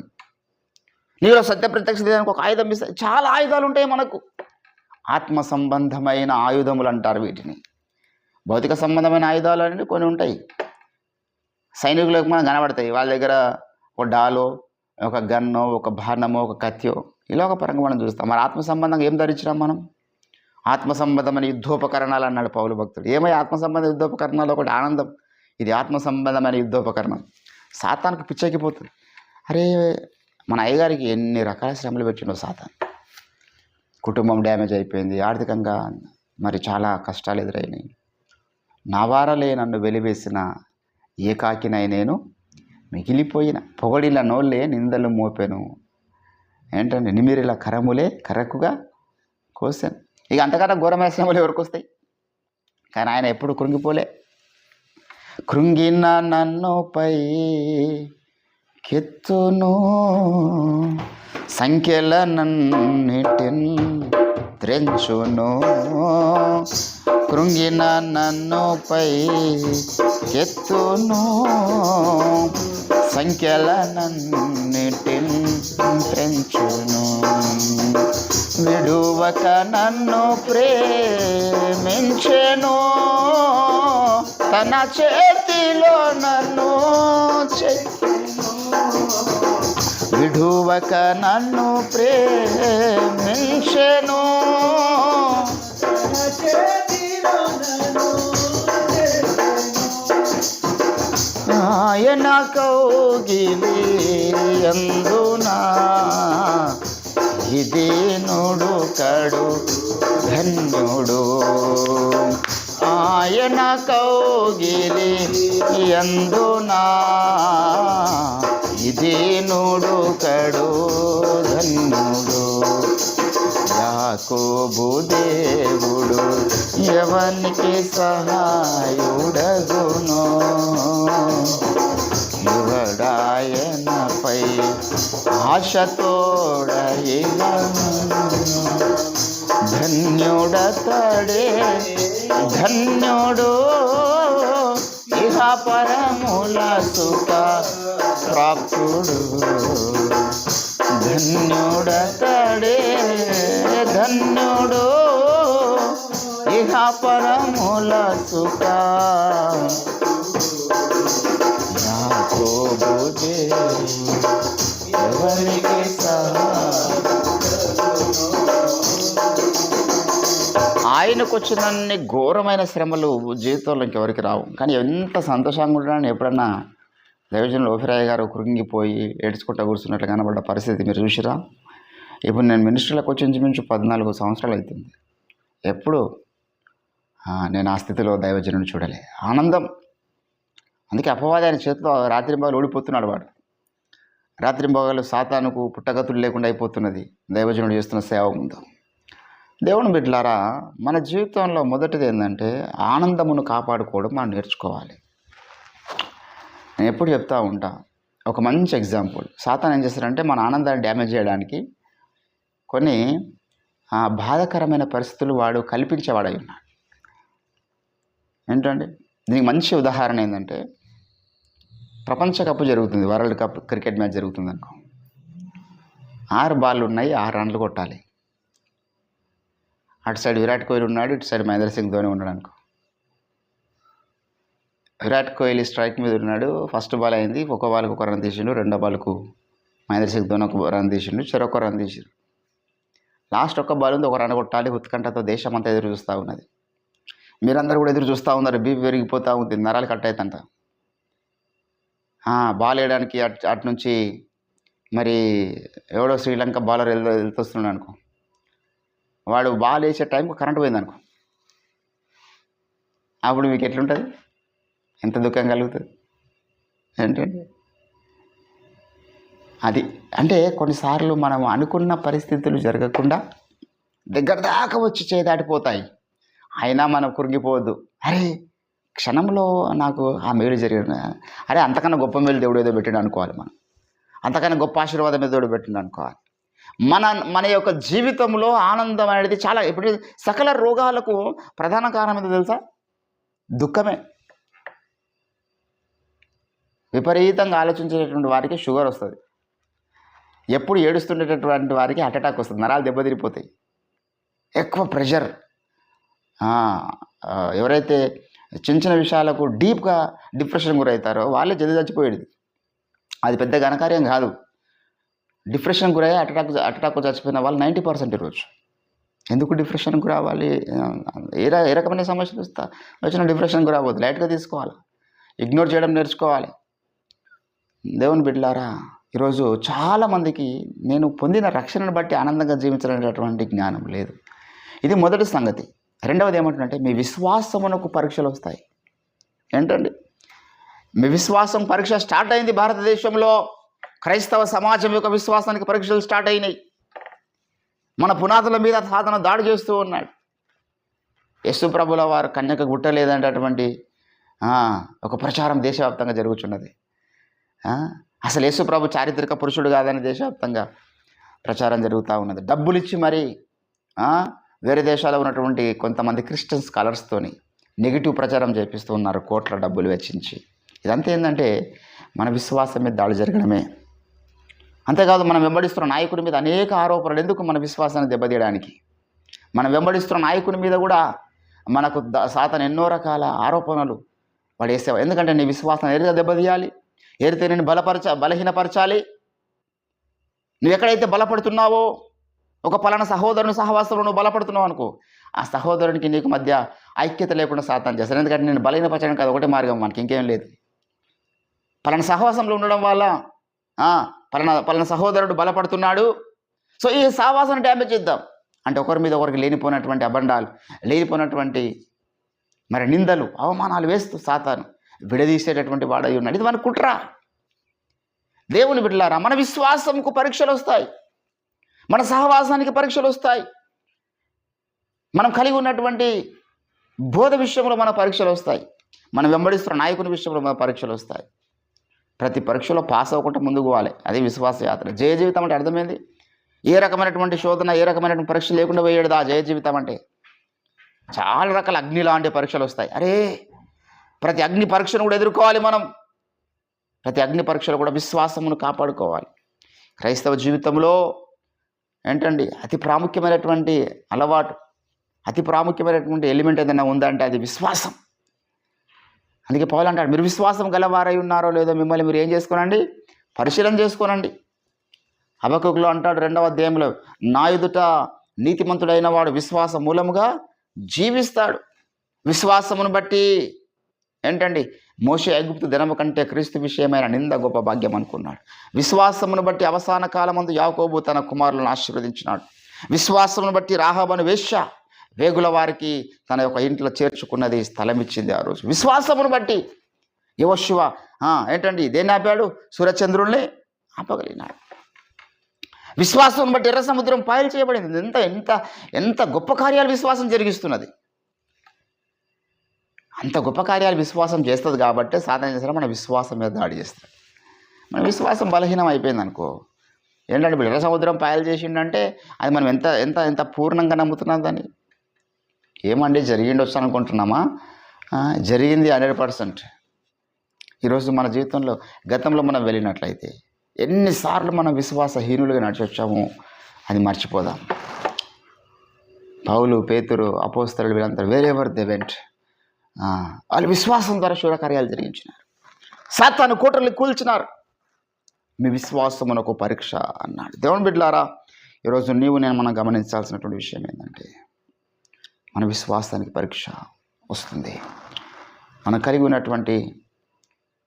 నీలో సత్య ప్రత్యక్ష లేదనుకో, ఒక ఆయుధం మిస్. చాలా ఆయుధాలు ఉంటాయి మనకు. ఆత్మ సంబంధమైన ఆయుధములు అంటారు వీటిని. భౌతిక సంబంధమైన ఆయుధాలు అనేవి కొన్ని ఉంటాయి. సైనికులకు మనం కనబడతాయి. వాళ్ళ దగ్గర ఒక డాలో, ఒక గన్నో, ఒక బాణమో, ఒక కత్యో, ఇలా ఒక పరంగా మనం చూస్తాం. మరి ఆత్మ సంబంధంగా ఏం ధరించినాం మనం? ఆత్మ సంబంధమైన యుద్ధోపకరణాలు అన్నాడు పౌలు భక్తుడు. ఏమై ఆత్మ సంబంధ యుద్ధోపకరణాలు? ఒకటి ఆనందం. ఇది ఆత్మ సంబంధమైన యుద్ధోపకరణం. సాతానికి పిచ్చెక్కిపోతుంది. అరే మన అయ్యగారికి ఎన్ని రకాల శ్రమలు పెట్టిండో సాతాన్. కుటుంబం డ్యామేజ్ అయిపోయింది, ఆర్థికంగా మరి చాలా కష్టాలు ఎదురైనాయి. నా వారలే నన్ను వెలివేసిన ఏకాకినై నేను మిగిలిపోయిన, పొగడిల నోళ్ళే నిందలు మోపెను, ఏంటంటే నిమిరిల కరములే కరకుగా కోసాను. ఇక అంతకన్నా ఘోరమైన శ్రమలు ఎవరికి వస్తాయి? కానీ ఆయన ఎప్పుడు కృంగిపోలే. కృంగిన నన్నుపై కెత్తును, సంఖ్యల నన్నిటిన్ త్రెంచును. కృంగిన నన్నుపై కెత్తును, సంఖ్యల నన్నిటిన్ త్రెంచును. విడువక నన్ను ప్రేమించెను, తన చేతిలో నన్ను విడువక నన్ను ప్రేమించెను, ఆయన కౌగిలి అందునా ఇది నుడు కడు ధన్యుడు. ఆయన కౌగిలి అందునా ఇది నుడు కడు ధన్యుడు. యాకోబు దేవుడు ఎవనికి సహాయుడగును, యువడాయనపై ఆశతోడయిలను. ధన్యుడతడే ధన్యుడు, ఇహ పరముల సుఖ ప్రాప్తుడు. ధన్యుడతడే ధన్యుడు, ఇహ పరముల సుఖ. యాకోబు ఎవరికి ఆయనకు వచ్చినన్ని ఘోరమైన శ్రమలు జీవితంలో ఇంకెవరికి రావు. కానీ ఎంత సంతోషంగా ఉంటాడని ఎప్పుడన్నా దైవజనులు ఓఫిరాయ్య గారు కృంగిపోయి ఏడ్చుకుంటూ కూర్చున్నట్లు కనబడ్డ పరిస్థితి మీరు చూసిరా? ఇప్పుడు నేను మినిస్ట్రీలకు వచ్చి ఇంచుమించు 14 సంవత్సరాలు అవుతుంది. ఎప్పుడు నేను ఆ స్థితిలో దైవజనుని చూడలే. ఆనందం. అందుకే అపవాది ఆయన చేతిలో రాత్రింబాగులు ఓడిపోతున్నాడు. వాడు రాత్రింబాగులు సాతానుకు పుట్టగతులు లేకుండా అయిపోతున్నది దైవజనుడు చేస్తున్న సేవ ముందు. దేవుని బిడ్డలారా, మన జీవితంలో మొదటిది ఏంటంటే ఆనందమును కాపాడుకోవడం మనం నేర్చుకోవాలి. నేను ఎప్పుడు చెప్తా ఉంటా, ఒక మంచి ఎగ్జాంపుల్. సాతాను ఏం చేస్తారంటే మన ఆనందాన్ని డ్యామేజ్ చేయడానికి కొన్ని బాధాకరమైన పరిస్థితులు వాడు కల్పించేవాడై ఉన్నాడు. ఏంటంటే దీనికి మంచి ఉదాహరణ ఏంటంటే, ప్రపంచ కప్ జరుగుతుంది, వరల్డ్ కప్ క్రికెట్ మ్యాచ్ జరుగుతుంది అనుకో. 6 బాళ్ళు ఉన్నాయి, 6 రన్లు కొట్టాలి. అటు సైడ్ విరాట్ కోహ్లీ ఉన్నాడు, ఇటు సైడ్ మహేంద్ర సింగ్ ధోని ఉన్నాడు అనుకో. విరాట్ కోహ్లీ స్ట్రైక్ మీద ఉన్నాడు. ఫస్ట్ బాల్ అయింది, ఒక బాల్కి 1 రన్ తీసిండు, రెండో బాల్కు మహేంద్ర సింగ్ ధోని 1 రన్ తీసిండు, చెరొక రన్ తీసిండు. లాస్ట్ ఒక్క బాల్ ఉంది, 1 రన్ కొట్టాలి. ఉత్కంఠతో దేశం అంతా ఎదురు చూస్తూ ఉన్నది. మీరందరూ కూడా ఎదురు చూస్తూ ఉన్నారు. బీపీ పెరిగిపోతూ ఉంది, నరాలు కట్ అవుతుందంట. బాల్ వేయడానికి అటు నుంచి మరి ఎవడో శ్రీలంక బౌలర్ వెళ్తొస్తున్నాడు అనుకో. వాడు బాల్ వేసే టైంకి కరెంట్ పోయింది అనుకో. అప్పుడు మీకు ఎట్లుంటుంది? ఎంత దుఃఖం కలుగుతుంది ఏంటంటే అది. అంటే కొన్నిసార్లు మనం అనుకున్న పరిస్థితులు జరగకుండా దగ్గర దాకా వచ్చి చేదాటిపోతాయి. అయినా మనం కురిగిపోవద్దు. అరే క్షణంలో నాకు ఆ మేలు జరిగిన, అరే అంతకన్నా గొప్ప మేలు దేవుడు ఏదో పెట్టాడు అనుకోవాలి మనం. అంతకన్నా గొప్ప ఆశీర్వాదం ఎదురు పెట్టింది అనుకోవాలి. మన మన యొక్క జీవితంలో ఆనందం అనేది చాలా, ఇప్పుడు సకల రోగాలకు ప్రధాన కారణం ఏంటో తెలుసా? దుఃఖమే. విపరీతంగా ఆలోచించేటటువంటి వారికి షుగర్ వస్తుంది. ఎప్పుడు ఏడుస్తుండేటటువంటి వారికి హార్ట్ అటాక్ వస్తుంది, నరాలు దెబ్బతిరిపోతాయి, ఎక్కువ ప్రెషర్. ఎవరైతే చిన్న చిన్న విషయాలకు డీప్గా డిప్రెషన్ గురవుతారో వాళ్ళే జల్ది చచ్చిపోయేది. అది పెద్ద ఘనకార్యం కాదు. డిప్రెషన్ గురయ్యి అటాక్ చచ్చిపోయిన వాళ్ళు 90% ఈరోజు. ఎందుకు డిప్రెషన్ గురవ్వాలి? ఏ రకమైన సమస్యలు వచ్చిన డిప్రెషన్ గురవ్వద్దు, లైట్గా తీసుకోవాలి, ఇగ్నోర్ చేయడం నేర్చుకోవాలి. దేవుని బిడ్డలారా, ఈరోజు చాలామందికి నేను పొందిన రక్షణను బట్టి ఆనందంగా జీవించాలనేటటువంటి జ్ఞానం లేదు. ఇది మొదటి సంగతి. రెండవది ఏమంటుందంటే మీ విశ్వాసమునకు పరీక్షలు వస్తాయి. ఏంటండి? మీ విశ్వాసం పరీక్ష స్టార్ట్ అయింది. భారతదేశంలో క్రైస్తవ సమాజం యొక్క విశ్వాసానికి పరీక్షలు స్టార్ట్ అయినాయి. మన పునాదుల మీద సాధన దాడి చేస్తూ ఉన్నాడు. యేసు ప్రభుల వారు కన్యక గుట్టలేదనేటటువంటి ఒక ప్రచారం దేశవ్యాప్తంగా జరుగుతున్నది. అసలు యేసు ప్రభు చారిత్రక పురుషుడు కాదని దేశవ్యాప్తంగా ప్రచారం జరుగుతూ ఉన్నది. డబ్బులు ఇచ్చి మరి వేరే దేశాల్లో ఉన్నటువంటి కొంతమంది క్రిస్టియన్ స్కాలర్స్తోని నెగిటివ్ ప్రచారం చేపిస్తూ ఉన్నారు, కోట్ల డబ్బులు వెచ్చించి. ఇదంతా ఏంటంటే మన విశ్వాసం మీద దాడి జరగడమే. అంతేకాదు, మనం వెంబడిస్తున్న నాయకుడి మీద అనేక ఆరోపణలు. ఎందుకు? మన విశ్వాసాన్ని దెబ్బతీయడానికి. మనం వెంబడిస్తున్న నాయకుని మీద కూడా మనకు సాతాను ఎన్నో రకాల ఆరోపణలు వాడు వేసేవా. ఎందుకంటే నీ విశ్వాసం ఏదైతే దెబ్బతీయాలి, ఏదైతే నేను బలహీనపరచాలి. నువ్వు ఎక్కడైతే బలపడుతున్నావో, ఒక పలానా సహోదరుని సహవాసంలో నువ్వు బలపడుతున్నావు అనుకో, ఆ సహోదరునికి నీకు మధ్య ఐక్యత లేకుండా సాతాను చేస్తాను. ఎందుకంటే నేను బలహీనపరచడం కాదు, ఒకటే మార్గం, మనకి ఇంకేం లేదు. పలానా సహవాసంలో ఉండడం వల్ల పలానా సహోదరుడు బలపడుతున్నాడు, సో ఈ సహవాసాన్ని డ్యామేజ్ చేద్దాం అంటే ఒకరి మీద ఒకరికి లేనిపోయినటువంటి అబండాలు, లేనిపోయినటువంటి మరి నిందలు, అవమానాలు వేస్తూ సాతాను విడదీసేటటువంటి వాడై ఉన్నాడు. ఇది మన కుట్ర. దేవుని బిడ్డలారా, మన విశ్వాసంకు పరీక్షలు వస్తాయి, మన సహవాసానికి పరీక్షలు వస్తాయి, మనం కలిగి ఉన్నటువంటి బోధ విషయంలో మన పరీక్షలు వస్తాయి, మనం వెంబడిస్తున్న నాయకుని విషయంలో మన పరీక్షలు వస్తాయి. ప్రతి పరీక్షలో పాస్ అవ్వకుండా ముందుకు పోవాలి. అది విశ్వాస యాత్ర. జయ జీవితం అంటే అర్థమైంది. ఏ రకమైనటువంటి శోధన, ఏ రకమైనటువంటి పరీక్ష లేకుండా పోయేది ఆ జయ జీవితం అంటే. చాలా రకాల అగ్ని లాంటి పరీక్షలు వస్తాయి. అరే, ప్రతి అగ్ని పరీక్షను కూడా ఎదుర్కోవాలి మనం. ప్రతి అగ్ని పరీక్షలు కూడా విశ్వాసమును కాపాడుకోవాలి. క్రైస్తవ జీవితంలో ఏంటండి అతి ప్రాముఖ్యమైనటువంటి అలవాటు, అతి ప్రాముఖ్యమైనటువంటి ఎలిమెంట్ ఏదైనా ఉందంటే అది విశ్వాసం. అందుకే పౌలు అంటాడు, మీరు విశ్వాసం గలవారై ఉన్నారో లేదో మిమ్మల్ని మీరు ఏం చేసుకోనండి, పరిశీలన చేసుకోనండి. హబక్కూకులో అంటాడు 2వ అధ్యాయంలో, నా ఎదుట నీతిమంతుడైన వాడు విశ్వాస మూలముగా జీవిస్తాడు. విశ్వాసమును బట్టి ఏంటండి మోషే ఐగుప్తు దినము కంటే క్రీస్తు విషయమైన నింద గొప్ప భాగ్యం అనుకున్నాడు. విశ్వాసమును బట్టి అవసాన కాలమందు యాకోబు తన కుమారులను ఆశీర్వదించినాడు. విశ్వాసమును బట్టి రాహాబను వేశ్య వేగుల వారికి తన యొక్క ఇంట్లో చేర్చుకున్నది, స్థలం ఇచ్చింది. ఆ రోజు విశ్వాసమును బట్టి యెహోషువ ఏంటండి దేన్ని ఆపాడు? సూర్యచంద్రుల్ని ఆపగలిగినాడు. విశ్వాసం బట్టి ఎర్ర సముద్రం పాయలు చేయబడింది. ఎంత ఎంత ఎంత గొప్ప కార్యాలు విశ్వాసం జరిగిస్తున్నది. అంత గొప్ప కార్యాలు విశ్వాసం చేస్తుంది కాబట్టి సాధన చేసిన మన విశ్వాసం మీద దాడి చేస్తుంది. మన విశ్వాసం బలహీనం అయిపోయింది అనుకో, ఏంటంటే ఇప్పుడు ఎర్ర సముద్రం పాయలు చేసిండంటే అది మనం ఎంత ఎంత ఎంత పూర్ణంగా నమ్ముతున్నాం దాన్ని. ఏమండి జరిగిండొచ్చు అనుకుంటున్నామా? జరిగింది 100%. ఈరోజు మన జీవితంలో గతంలో మనం వెళ్ళినట్లయితే ఎన్నిసార్లు మనం విశ్వాసహీనులుగా నడిచొచ్చామో అది మర్చిపోదాం. పౌలు, పేతురు, అపోస్తలులు వీళ్ళంతా వేరెవర్ దే వెంట్, వాళ్ళు విశ్వాసం ద్వారా శూరకార్యాలు జరిగించినారు, సాతాను కోటలు కూల్చినారు. మీ విశ్వాసమునకు పరీక్ష అన్నాడు. దేవుని బిడ్డలారా, ఈరోజు నేను మనం గమనించాల్సినటువంటి విషయం ఏంటంటే మన విశ్వాసానికి పరీక్ష వస్తుంది. మనం కలిగి ఉన్నటువంటి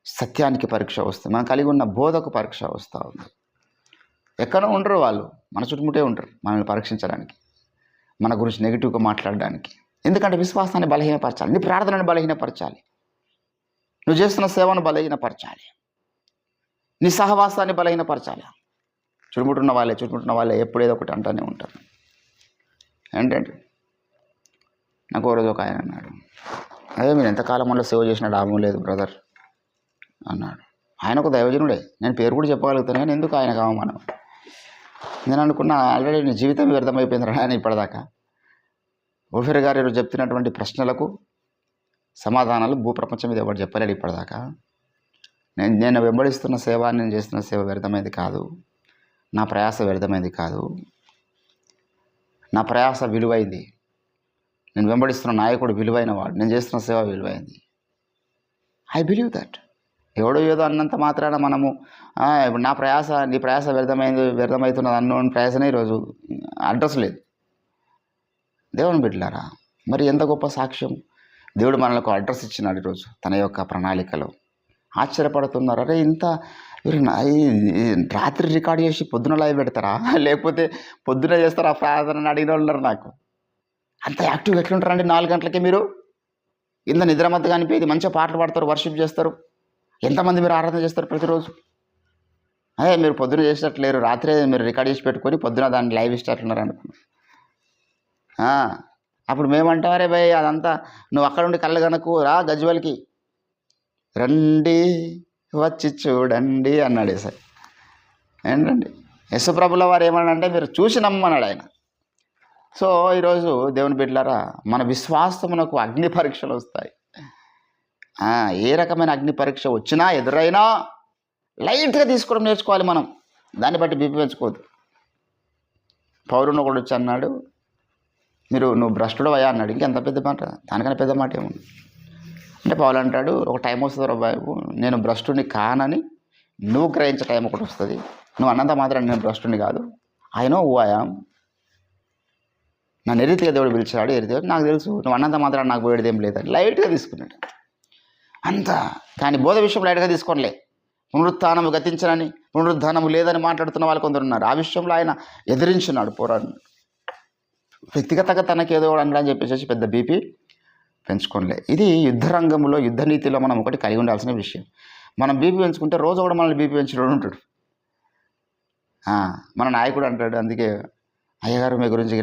సత్యానికి పరీక్ష వస్తుంది. మనం కలిగి ఉన్న బోధకు పరీక్ష వస్తూ ఉంది. ఎక్కడో ఉండరు వాళ్ళు, మన చుట్టుముట్టే ఉంటారు మనల్ని పరీక్షించడానికి, మన గురించి నెగిటివ్గా మాట్లాడడానికి. ఎందుకంటే విశ్వాసాన్ని బలహీనపరచాలి, నీ ప్రార్థనను బలహీనపరచాలి, నువ్వు చేస్తున్న సేవను బలహీనపరచాలి, నీ సహవాసాన్ని బలహీనపరచాలి. చుట్టుముట్టున్న వాళ్ళే ఎప్పుడు ఏదో ఒకటి అంటూనే ఉంటారు. ఏంటంటే నాకు ఓ రోజు ఒక ఆయన అన్నాడు, అదే మీరు ఎంతకాలం వల్ల సేవ చేసిన లాభం లేదు బ్రదర్ అన్నాడు. ఆయన ఒక దైవజనుడే, నేను పేరు కూడా చెప్పగలుగుతాను, కానీ ఎందుకు ఆయనకు అవమానం? నేను అనుకున్నా ఆల్రెడీ నీ జీవితం వ్యర్థమైపోయింది రా అని ఇప్పటిదాకా. ఓఫీర్ గారు ఈరోజు చెప్తున్నటువంటి ప్రశ్నలకు సమాధానాలు భూప్రపంచం మీద ఎవరు చెప్పలేడు ఇప్పటిదాకా. నేను వెంబడిస్తున్న సేవ, నేను చేస్తున్న సేవ వ్యర్థమైంది కాదు, నా ప్రయాస వ్యర్థమైంది కాదు, నా ప్రయాస విలువైంది. నేను వెంబడిస్తున్న నాయకుడు విలువైన వాడు, నేను చేస్తున్న సేవ విలువైంది. I believe that. ఎవడో ఏదో అన్నంత మాత్రాన మనము ఇప్పుడు నీ ప్రయాస వ్యర్థమవుతున్నది అన్నోని ప్రయాసనే ఈరోజు అడ్రస్ లేదు. దేవుని బిడ్డలారా, మరి ఎంత గొప్ప సాక్ష్యం! దేవుడు మనకు అడ్రస్ ఇచ్చినాడు ఈరోజు తన యొక్క ప్రణాళికలో. ఆశ్చర్యపడుతున్నారు, అరే ఇంత రాత్రి రికార్డ్ చేసి పొద్దున లైవ్ పెడతారా, లేకపోతే పొద్దున చేస్తారా ప్రార్థన అడిగిన వాళ్ళు ఉన్నారు. నాకు అంత యాక్టివ్గా ఎట్లుంటారండి? 4 గంటలకే మీరు ఇంత నిద్రమత్తు కానిపోయి మంచిగా పాటలు పాడతారు, వర్షిప్ చేస్తారు. ఎంతమంది మీరు ఆరాధన చేస్తారు ప్రతిరోజు? అదే మీరు పొద్దున చేసేటట్లేరు, రాత్రే మీరు రికార్డ్ చేసి పెట్టుకొని పొద్దున దాన్ని లైవ్ ఇష్టట్లున్నారు అనుకున్నాను. అప్పుడు మేమంటారే భయ్ అదంతా నువ్వు అక్కడ ఉండి కళ్ళ కనుకు రా గజ్వల్కి రండి వచ్చి చూడండి అన్నాడు సార్. ఏంటండి యశుప్రభుల వారు ఏమన్నాడంటే మీరు చూసి నమ్మన్నాడు ఆయన. సో ఈరోజు దేవుని బిడ్డలారా, మన విశ్వాసమునకు అగ్ని పరీక్షలు వస్తాయి. ఏ రకమైన అగ్ని పరీక్ష వచ్చినా ఎదురైనా లైట్గా తీసుకోవడం నేర్చుకోవాలి మనం. దాన్ని బట్టి బీపీ పెంచుకోవద్దు. పౌరుని ఒకడు వచ్చి అన్నాడు, నువ్వు భ్రష్టుడు అయ్యా అన్నాడు. ఇంకెంత పెద్ద మాట, దానికన్నా పెద్ద మాట ఏముంది అంటే పౌలు అంటాడు, ఒక టైం వస్తుంది బాబు, నేను భ్రష్టుని కానని నువ్వు గ్రహించే టైం ఒకటి వస్తుంది. నువ్వు అన్నంత మాత్రం నేను భ్రష్టుని కాదు. I know who I am. నన్ను ఎరితిగా దేవుడు పిలిచాడు, ఎరితిగా నాకు తెలుసు. నువ్వు అన్నంత మాత్రం నాకు పోయేది ఏం లేదని లైట్గా తీసుకున్నాడు అంతా. కానీ బోధ విషయం లైట్గా తీసుకోనిలే. పునరుత్థానము గతించనని, పునరుద్ధానము లేదని మాట్లాడుతున్న వాళ్ళు కొందరు ఉన్నారు. ఆ విషయంలో ఆయన ఎదిరించున్నాడు, పోరాడు. వ్యక్తిగతంగా తనకేదో అని చెప్పేసి పెద్ద బీపీ పెంచుకోనిలే. ఇది యుద్ధ రంగంలో, యుద్ధ నీతిలో మనం ఒకటి కలిగి ఉండాల్సిన విషయం. మనం బీపీ పెంచుకుంటే రోజు కూడా మనల్ని బీపీ పెంచుడు ఉంటాడు. మన నాయకుడు అంటాడు, అందుకే అయ్యగారు మీ గురించి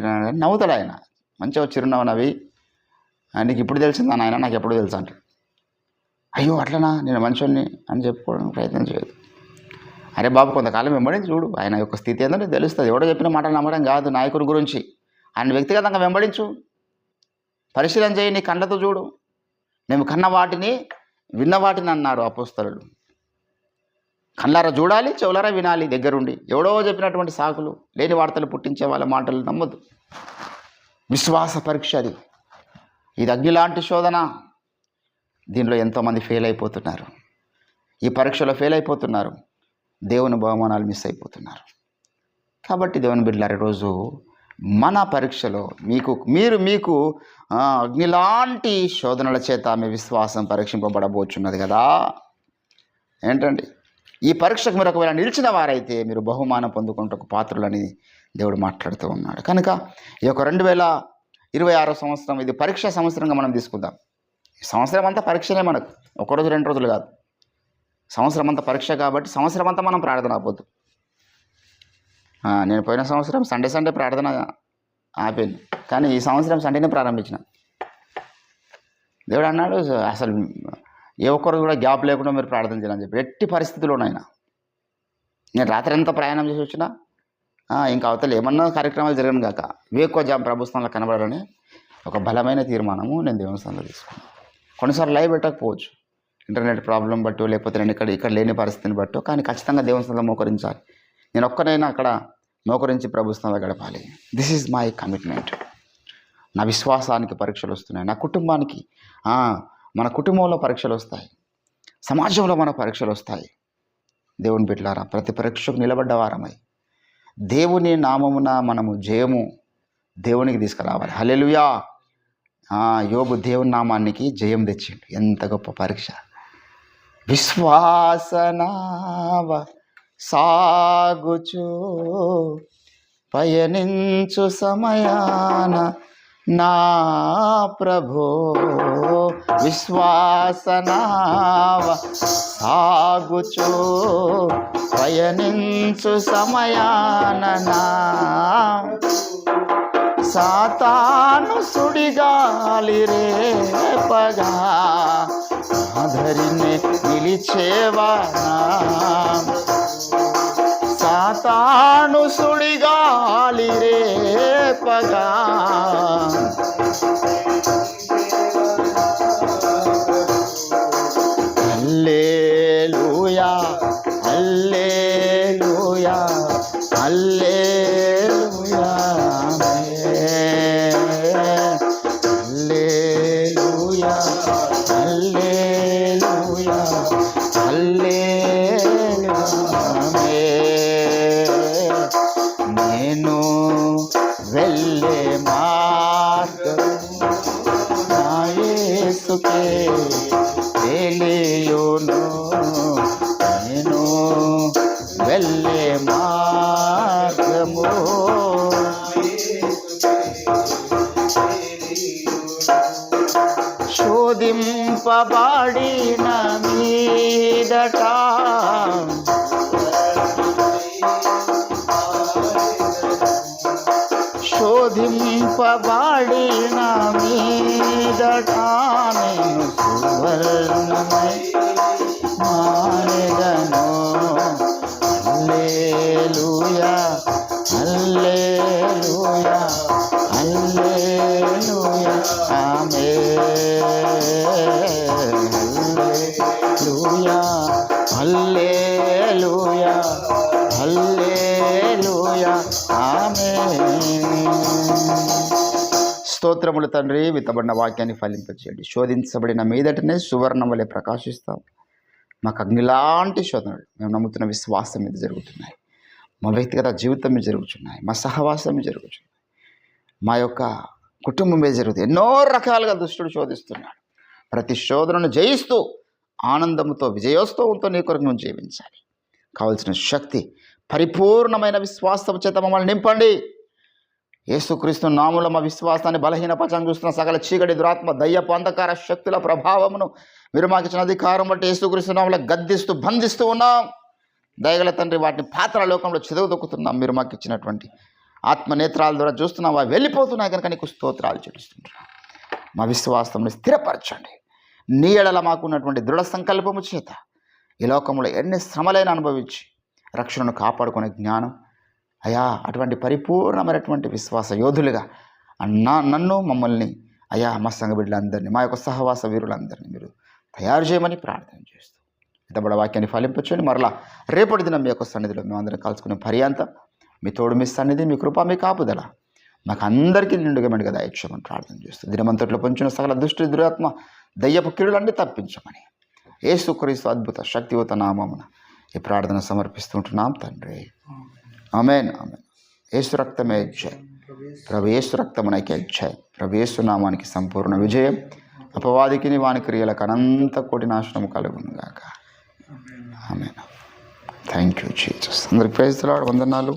నవ్వుతాడు ఆయన. మంచిగా చిరునవ్వు నవ్వి, నీకు ఇప్పుడు తెలిసిందా నాయన, నాకు ఎప్పుడు తెలుసు అంటాడు. అయ్యో అట్లనా, నేను మంచోడిని అని చెప్పుకోవడానికి ప్రయత్నం చేయదు. అరే బాబు కొంతకాలం వెంబడించి చూడు, ఆయన యొక్క స్థితి ఏంటో తెలుస్తుంది. ఎవడో చెప్పిన మాటలు నమ్మడం కాదు. నాయకుడి గురించి ఆయన వ్యక్తిగతంగా వెంబడించు, పరిశీలన చేయి, నీ కళ్ళతో చూడు. మేము కన్న వాటిని విన్న వాటిని అన్నారు అపోస్తలులు. కళ్ళారా చూడాలి, చెవులారా వినాలి దగ్గరుండి. ఎవడో చెప్పినటువంటి సాకులు, లేని వార్తలు పుట్టించే వాళ్ళ మాటలు నమ్మద్దు. విశ్వాస పరీక్ష అది. ఇది అగ్నిలాంటి శోధన. దీనిలో ఎంతోమంది ఫెయిల్ అయిపోతున్నారు. ఈ పరీక్షలో ఫెయిల్ అయిపోతున్నారు. దేవుని బహుమానాలు మిస్ అయిపోతున్నారు. కాబట్టి దేవుని బిడ్డలారా, ఈరోజు మన పరీక్షలో మీకు అగ్నిలాంటి శోధనల చేత మీ విశ్వాసం పరీక్షింపబడబోచున్నది కదా. ఏంటండి, ఈ పరీక్షకు మీరు ఒకవేళ నిలిచిన వారైతే మీరు బహుమానం పొందుకుంటకు పాత్రులని దేవుడు మాట్లాడుతూ ఉన్నాడు. కనుక ఈ యొక్క 2026 సంవత్సరం ఇది పరీక్ష సంవత్సరంగా మనం తీసుకుందాం. ఈ సంవత్సరం అంతా పరీక్షనే మనకు, ఒకరోజు 2 రోజులు కాదు. సంవత్సరం అంతా పరీక్ష కాబట్టి సంవత్సరం అంతా మనం ప్రార్థన ఆపొద్దు. నేను పోయిన సంవత్సరం సండే ప్రార్థన ఆపాను, కానీ ఈ సంవత్సరం సండేనే ప్రారంభించిన. దేవుడు అన్నాడు, అసలు ఏ ఒక్కరోజు కూడా గ్యాప్ లేకుండా మీరు ప్రార్థన చేయాలని చెప్పి. ఎట్టి పరిస్థితుల్లోనైనా నేను రాత్రి ఎంత ప్రయాణం చేసి వచ్చినా ఇంకా అవతల ఏమన్నా కార్యక్రమాలు జరగను కాక ఎక్కువ జాబ్ ప్రభుత్వంలో కనబడాలని ఒక బలమైన తీర్మానము నేను దేవుని స్థానంలో తీసుకున్నాను. కొన్నిసార్లు లైవ్ పెట్టకపోవచ్చు, ఇంటర్నెట్ ప్రాబ్లం బట్టో, లేకపోతే నేను ఇక్కడ లేని పరిస్థితిని బట్టో, కానీ ఖచ్చితంగా దేవుని స్థానంలో మోకరించాలి. నేను ఒక్కనైనా అక్కడ మోకరించి ప్రభుత్వంలో గడపాలి. This is my commitment. నా విశ్వాసానికి పరీక్షలు వస్తున్నాయి, నా కుటుంబానికి, మన కుటుంబంలో పరీక్షలు వస్తాయి, సమాజంలో మన పరీక్షలు వస్తాయి. దేవుని బిడ్డలారా, ప్రతి పరీక్షకు నిలబడ్డ వారమై దేవుని నామమున మనము జయము దేవునికి తీసుకురావాలి. హల్లెలూయా. యోబు దేవుని నామానికి జయం తెచ్చిండు. ఎంత గొప్ప పరీక్ష. విశ్వాసనావ సాగుచు పయనించు సమయాన నా ప్రభో, విశ్వాసనావ సాగుచు పయనించు సమయాన నా సాతాను సుడిగాలి రేపగా ఆధరిని నిలిచేవానా. సాతాను సుడిగాలి రేపగా హల్లెలూయా హల్లెలూయా హల్లెలూయా హల్లెలూయా హల్లెలూయా హల్లెలూయా. నేను వెళ్ళే మార్గం నా యేసుకే తెలియును. నేను వెళ్ళే మార్గము శోధింపబడిన మీదట శోధింపబడిన మీదట నేను సువర్ణమై మారెదను. హల్లెలూయా హల్లెలూయా హల్లెలూయా ఆమేన్. హల్లెలూయా హల్లెలూయా హల్లెలూయా ఆమేన్. స్తోత్రములు తండ్రి, విత్తబడిన వాక్యాన్ని ఫలింపచేయండి. శోధించబడిన మీదటనే సువర్ణం వలె ప్రకాశిస్తాం. మాకు అగ్నిలాంటి శోధనలు మేము నమ్ముతున్న విశ్వాసం మీద జరుగుతున్నాయి. మా వ్యక్తిగత జీవితం మీద జరుగుతున్నాయి. మా సహవాసం మీద జరుగుతున్నాయి. మా యొక్క కుటుంబం మీద జరుగుతుంది. ఎన్నో రకాలుగా దుష్టుడు శోధిస్తున్నాడు. ప్రతి శోధనను జయిస్తూ ఆనందంతో విజయోత్సవంతో నీ కొరకు మేము జీవించాలి. కావలసిన శక్తి పరిపూర్ణమైన విశ్వాసం చేత మమ్మల్ని నింపండి. యేసుక్రీస్తు నామములో మా విశ్వాసాన్ని బలహీనపరచని చూస్తున్న సకల చీకటి దురాత్మ దయ్యపు అంధకార శక్తుల ప్రభావమును మీరు మాకు ఇచ్చిన అధికారం బట్టి యేసుక్రీస్తు నామములో గద్దిస్తూ బంధిస్తూ ఉన్నాం. దయగల తండ్రి, వాటిని పాత్ర లోకంలో చెదవదొక్కుతున్నాం. మీరు మాకు ఇచ్చినటువంటి ఆత్మనేత్రాల ద్వారా చూస్తున్నాం, అవి వెళ్ళిపోతున్నాయి కనుక నీకు స్తోత్రాలు చెల్లిస్తున్నాం. మా విశ్వాసంని స్థిరపరచండి. నీ ఎడల మాకున్నటువంటి దృఢ సంకల్పము చేత ఈ లోకంలో ఎన్ని శ్రమలైన అనుభవించి రక్షణను కాపాడుకునే జ్ఞానం అయా, అటువంటి పరిపూర్ణమైనటువంటి విశ్వాస యోధులుగా నన్ను మమ్మల్ని అయా, మా సంఘ బిడ్డలందరినీ, మా యొక్క సహవాస వీరులందరినీ మీరు తయారు చేయమని ప్రార్థన చేస్తూ ఇంతబడ వాక్యాన్ని ఫలింపచేయండి. మరలా రేపటి దినం మీ యొక్క సన్నిధిలో మేమందరం కలుసుకునే పర్యాంతం మీ తోడు, మీ సన్నిధి, మీ కృప, మీ కాపుదల మాకు అందరికీ నిండుగా మెండుగా దయచేయమని ప్రార్థన చేస్తూ దినమంతట్లో పొంచిన సకల దుష్టి దురాత్మ దయ్యపు కిరులన్నీ తప్పించమని యేసుక్రీస్తు అద్భుత శక్తివంత నామమున ఈ ప్రార్థన సమర్పిస్తుంటున్నాం తండ్రి. ఆమేన్ ఆమేన్. యేసు రక్తమే జయ. ప్రభు యేసు రక్తమునకే జయ. ప్రభు యేసు నామానికి సంపూర్ణ విజయం. అపవాదికి వాని క్రియలకు అనంత కోటి నాశనం కలుగును గాక. ఆమేన్. Thank you Jesus. అందరికి ప్రైజ్ ది లార్డ్. వందనాలు.